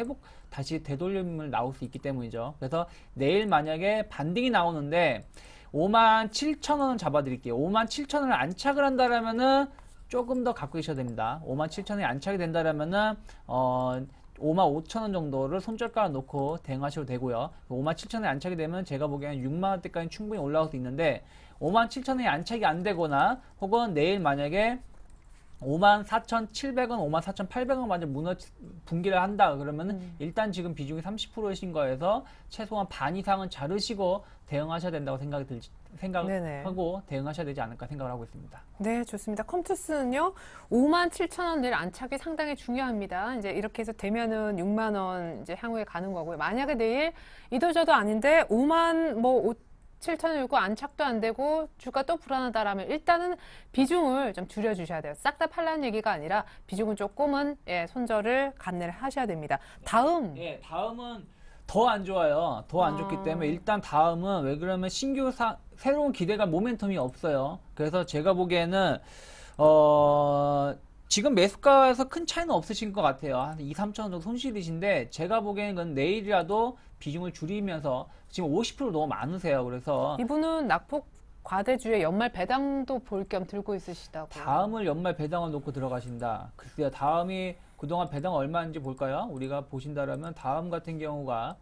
다시 되돌림을 나올 수 있기 때문이죠. 그래서 내일 만약에 반등이 나오는데 5만 7천 원은 잡아드릴게요. 5만 7천 원을 안착을 한다라면은 조금 더 갖고 계셔야 됩니다. 5만 7천 원이 안착이 된다라면은 5만 5천 원 정도를 손절가 놓고 대응하셔도 되고요. 5만 7천 원이 안착이 되면 제가 보기에는 6만 원대까지 충분히 올라올 수 있는데 5만 7천 원이 안착이 안 되거나 혹은 내일 만약에 54,700원, 54,800원 완전 붕괴를 한다 그러면은 일단 지금 비중이 30%이신 거에서 최소한 반 이상은 자르시고 대응하셔야 된다고 생각하고 대응하셔야 되지 않을까 생각을 하고 있습니다. 네, 좋습니다. 컴투스는요, 5만 7천 원 내일 안착이 상당히 중요합니다. 이제 이렇게 해서 되면은 6만 원 이제 향후에 가는 거고요. 만약에 내일 이도저도 아닌데 5만 7천원 이고 안착도 안 되고 주가 또 불안하다라면 일단은 비중을 좀 줄여주셔야 돼요. 싹 다 팔라는 얘기가 아니라 비중은 조금은 손절을 감내를 하셔야 됩니다. 다음은 더 안 좋아요. 더 안 좋기 때문에 일단 다음은 왜 그러면 새로운 기대감 모멘텀이 없어요. 그래서 제가 보기에는 지금 매수가에서 큰 차이는 없으신 것 같아요. 한 2, 3천 원 정도 손실이신데 제가 보기에는 그건 내일이라도 비중을 줄이면서 지금 50% 너무 많으세요. 그래서 이분은 낙폭 과대주에 연말 배당도 볼 겸 들고 있으시다고. 다음을 연말 배당을 놓고 들어가신다. 글쎄요. 다음이 그동안 배당 얼마인지 볼까요? 우리가 보신다라면 다음 같은 경우가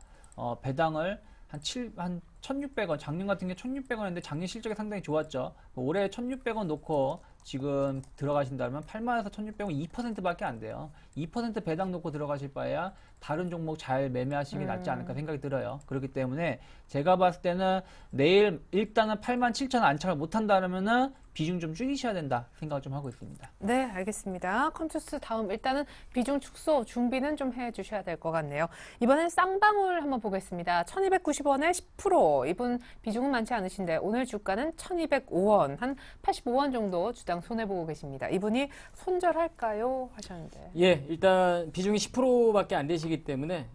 배당을 한 1,600원, 작년 같은 게 1,600원인데 작년 실적이 상당히 좋았죠. 올해 1,600원 놓고 지금 들어가신다면 8만원에서 1,600원 2%밖에 안 돼요. 2% 배당 놓고 들어가실 바에야 다른 종목 잘 매매하시는 게 낫지 않을까 생각이 들어요. 그렇기 때문에 제가 봤을 때는 내일 일단은 87,000원 안착을 못한다면은 비중 좀 줄이셔야 된다 생각을 좀 하고 있습니다. 네, 알겠습니다. 컴투스 다음 일단은 비중 축소 준비는 좀 해주셔야 될 것 같네요. 이번엔 쌍방울 한번 보겠습니다. 1,290원에 10%. 이분 비중은 많지 않으신데 오늘 주가는 1,205원, 한 85원 정도 주당 손해보고 계십니다. 이분이 손절할까요? 하셨는데. 예, 일단 비중이 10%밖에 안 되시기 때문에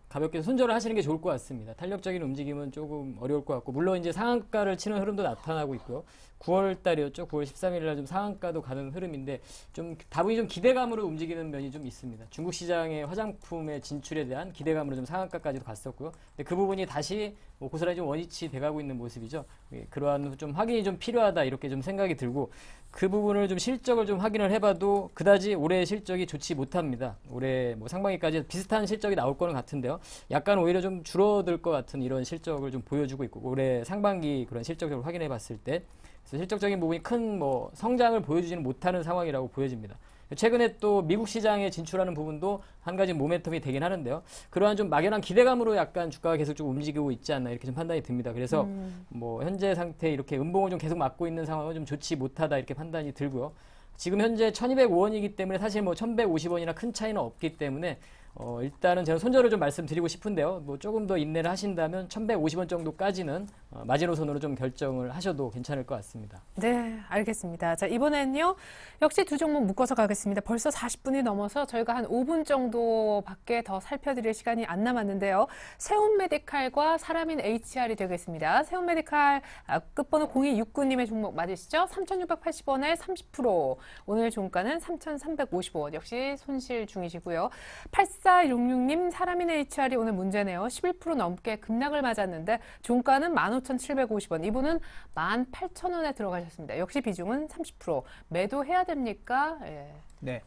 가볍게 손절을 하시는 게 좋을 것 같습니다. 탄력적인 움직임은 조금 어려울 것 같고 물론 이제 상한가를 치는 흐름도 나타나고 있고요. 9월 달이었죠. 9월 13일 날 좀 상한가도 가는 흐름인데 좀 다분히 좀 기대감으로 움직이는 면이 좀 있습니다. 중국 시장의 화장품의 진출에 대한 기대감으로 좀 상한가까지도 갔었고요. 근데 그 부분이 다시 고스란히 좀 원위치 돼가고 있는 모습이죠. 그러한 좀 확인이 좀 필요하다 이렇게 좀 생각이 들고 그 부분을 좀 실적을 좀 확인을 해봐도 그다지 올해 실적이 좋지 못합니다. 올해 상반기까지 비슷한 실적이 나올 거는 같은데요. 약간 오히려 좀 줄어들 것 같은 이런 실적을 좀 보여주고 있고 올해 상반기 그런 실적을 확인해 봤을 때 그래서 실적적인 부분이 큰 성장을 보여주지는 못하는 상황이라고 보여집니다. 최근에 또 미국 시장에 진출하는 부분도 한 가지 모멘텀이 되긴 하는데요. 그러한 좀 막연한 기대감으로 약간 주가가 계속 좀 움직이고 있지 않나 이렇게 좀 판단이 듭니다. 그래서 현재 상태 이렇게 음봉을 좀 계속 맞고 있는 상황은 좀 좋지 못하다 이렇게 판단이 들고요. 지금 현재 1,205원이기 때문에 사실 1,150원이나 큰 차이는 없기 때문에 일단은 제가 손절을 좀 말씀드리고 싶은데요. 조금 더 인내를 하신다면 1,150원 정도까지는 마지노선으로 좀 결정을 하셔도 괜찮을 것 같습니다. 네, 알겠습니다. 자, 이번에는요. 역시 두 종목 묶어서 가겠습니다. 벌써 40분이 넘어서 저희가 한 5분 정도밖에 더 살펴드릴 시간이 안 남았는데요. 세온메디칼과 사람인 HR이 되겠습니다. 세온메디칼 끝번호 0269님의 종목 맞으시죠? 3,680원에 30%. 오늘 종가는 3,355원. 역시 손실 중이시고요. 8466님 사람인 HR이 오늘 문제네요. 11% 넘게 급락을 맞았는데 종가는 15,750원. 이분은 18,000원에 들어가셨습니다. 역시 비중은 30%. 매도해야 됩니까? 예. 네.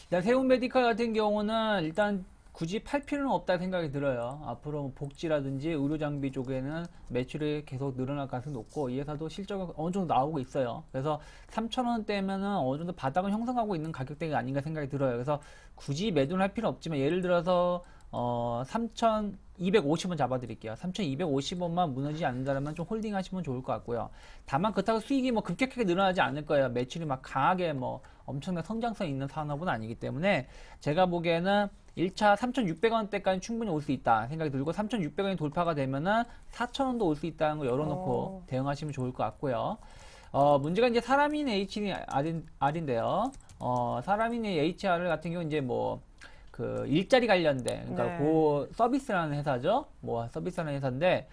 일단 세온메디칼 같은 경우는 일단 굳이 팔 필요는 없다 생각이 들어요. 앞으로 복지라든지 의료 장비 쪽에는 매출이 계속 늘어날 가능성이 높고 이 회사도 실적이 어느 정도 나오고 있어요. 그래서 3,000원대면은 어느 정도 바닥을 형성하고 있는 가격대가 아닌가 생각이 들어요. 그래서 굳이 매도를 할 필요는 없지만 예를 들어서 3,250원 잡아드릴게요. 3,250원만 무너지지 않는다면 좀 홀딩 하시면 좋을 것 같고요. 다만 그렇다고 수익이 뭐 급격하게 늘어나지 않을 거예요. 매출이 막 강하게 뭐 엄청난 성장성 있는 산업은 아니기 때문에 제가 보기에는 1차 3,600원대까지 충분히 올 수 있다 생각이 들고 3,600원이 돌파가 되면은 4,000원도 올 수 있다는 거 열어놓고 대응하시면 좋을 것 같고요. 문제가 이제 사람인 HR인데요. 사람인 HR 같은 경우 이제 뭐 그 일자리 관련된 그러니까 그 서비스라는 회사죠. 뭐 서비스라는 회사인데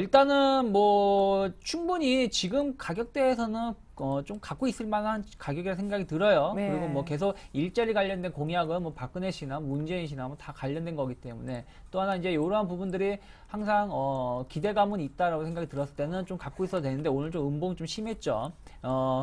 일단은 뭐 충분히 지금 가격대에서는 좀 갖고 있을 만한 가격이라 생각이 들어요. 네. 그리고 뭐 계속 일자리 관련된 공약은 뭐 박근혜 씨나 문재인 씨나 뭐 다 관련된 거기 때문에 또 하나 이제 이러한 부분들이 항상 기대감은 있다라고 생각이 들었을 때는 좀 갖고 있어도 되는데 오늘 좀 음봉 좀 심했죠.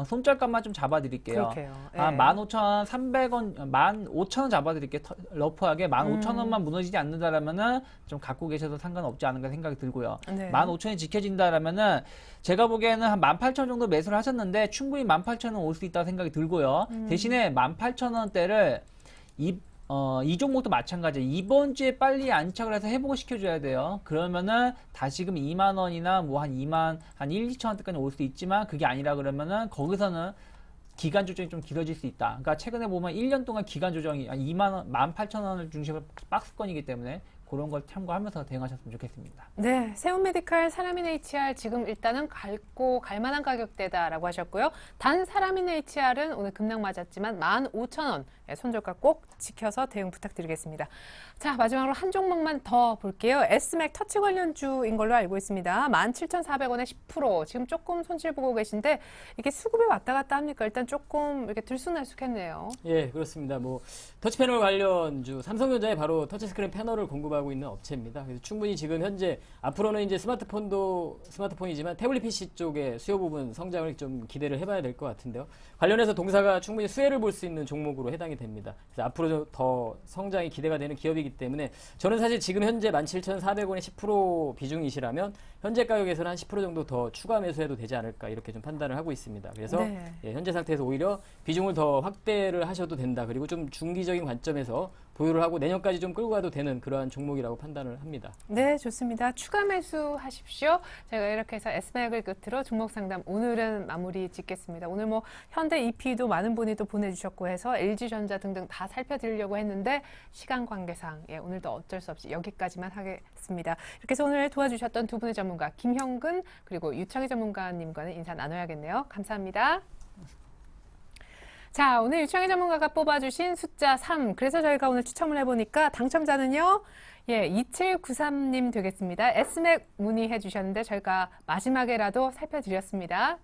손절값만 좀 잡아드릴게요. 그렇게요. 한 15,300원, 15,000원 잡아드릴게요. 러프하게 15,000원만 무너지지 않는다라면은 좀 갖고 계셔도 상관없지 않은가 생각이 들고요. 네. 15,000원이 지켜진다라면은 제가 보기에는 한 18,000원 정도 매수를 하셨는데 충분히 18,000원 올 수 있다고 생각이 들고요. 대신에 18,000원대를 이 종목도 마찬가지예요. 이번 주에 빨리 안착을 해서 회복을 시켜줘야 돼요. 그러면은 다시금 2만 원이나 뭐 한 2만, 한 1, 2천 원대까지 올 수 있지만 그게 아니라 그러면은 거기서는 기간 조정이 좀 길어질 수 있다. 그러니까 최근에 보면 1년 동안 기간 조정이 한 2만 원, 18,000원을 중심으로 박스권이기 때문에 그런 걸 참고하면서 대응하셨으면 좋겠습니다. 네, 세운메디칼, 사람인 HR 지금 일단은 갈 만한 가격대다라고 하셨고요. 단 사람인 HR은 오늘 급락 맞았지만 15,000원 손절가 꼭 지켜서 대응 부탁드리겠습니다. 자, 마지막으로 한 종목만 더 볼게요. S맥 터치 관련주인 걸로 알고 있습니다. 17,400원에 10% 지금 조금 손실 보고 계신데 이게 수급이 왔다 갔다 합니까? 일단 조금 이렇게 들쑥날쑥했네요. 예, 그렇습니다. 뭐 터치 패널 관련주 삼성전자에 바로 터치 스크린 패널을 공급하고 있는 업체입니다. 그래서 충분히 지금 현재 앞으로는 이제 스마트폰이지만 태블릿 PC 쪽의 수요 부분 성장을 좀 기대를 해봐야 될 것 같은데요. 관련해서 동사가 충분히 수혜를 볼 수 있는 종목으로 해당이 됩니다. 그래서 앞으로 더 성장이 기대가 되는 기업이기 때문에 저는 사실 지금 현재 17,400원의 10% 비중이시라면 현재 가격에서는 한 10% 정도 더 추가 매수해도 되지 않을까 이렇게 좀 판단을 하고 있습니다. 그래서 네. 예, 현재 상태에서 오히려 비중을 더 확대를 하셔도 된다. 그리고 좀 중기적인 관점에서 보유를 하고 내년까지 좀 끌고 가도 되는 그러한 종목이라고 판단을 합니다. 네, 좋습니다. 추가 매수하십시오. 제가 이렇게 해서 S맥을 끝으로 종목 상담 오늘은 마무리 짓겠습니다. 오늘 뭐 현대 EP도 많은 분이 또 보내주셨고 해서 LG전자 등등 다 살펴드리려고 했는데 시간 관계상 오늘도 어쩔 수 없이 여기까지만 하겠습니다. 이렇게 해서 오늘 도와주셨던 두 분의 전문가 김형근 그리고 유창희 전문가님과는 인사 나눠야겠네요. 감사합니다. 자, 오늘 유창희 전문가가 뽑아주신 숫자 3. 그래서 저희가 오늘 추첨을 해보니까 당첨자는요. 2793님 되겠습니다. S맥 문의해 주셨는데 저희가 마지막에라도 살펴드렸습니다.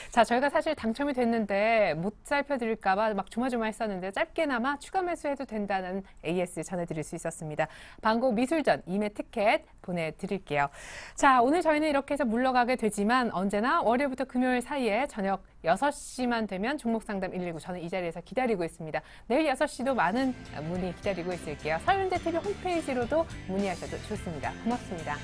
자, 저희가 사실 당첨이 됐는데 못 살펴드릴까봐 막 조마조마했었는데 짧게나마 추가 매수해도 된다는 AS 전해드릴 수 있었습니다. 방고 미술전 2매 티켓 보내드릴게요. 자, 오늘 저희는 이렇게 해서 물러가게 되지만 언제나 월요일부터 금요일 사이에 저녁 6시만 되면 종목상담 119 저는 이 자리에서 기다리고 있습니다. 내일 6시도 많은 문의 기다리고 있을게요. 서윤재TV 홈페이지로도 문의하셔도 좋습니다. 고맙습니다.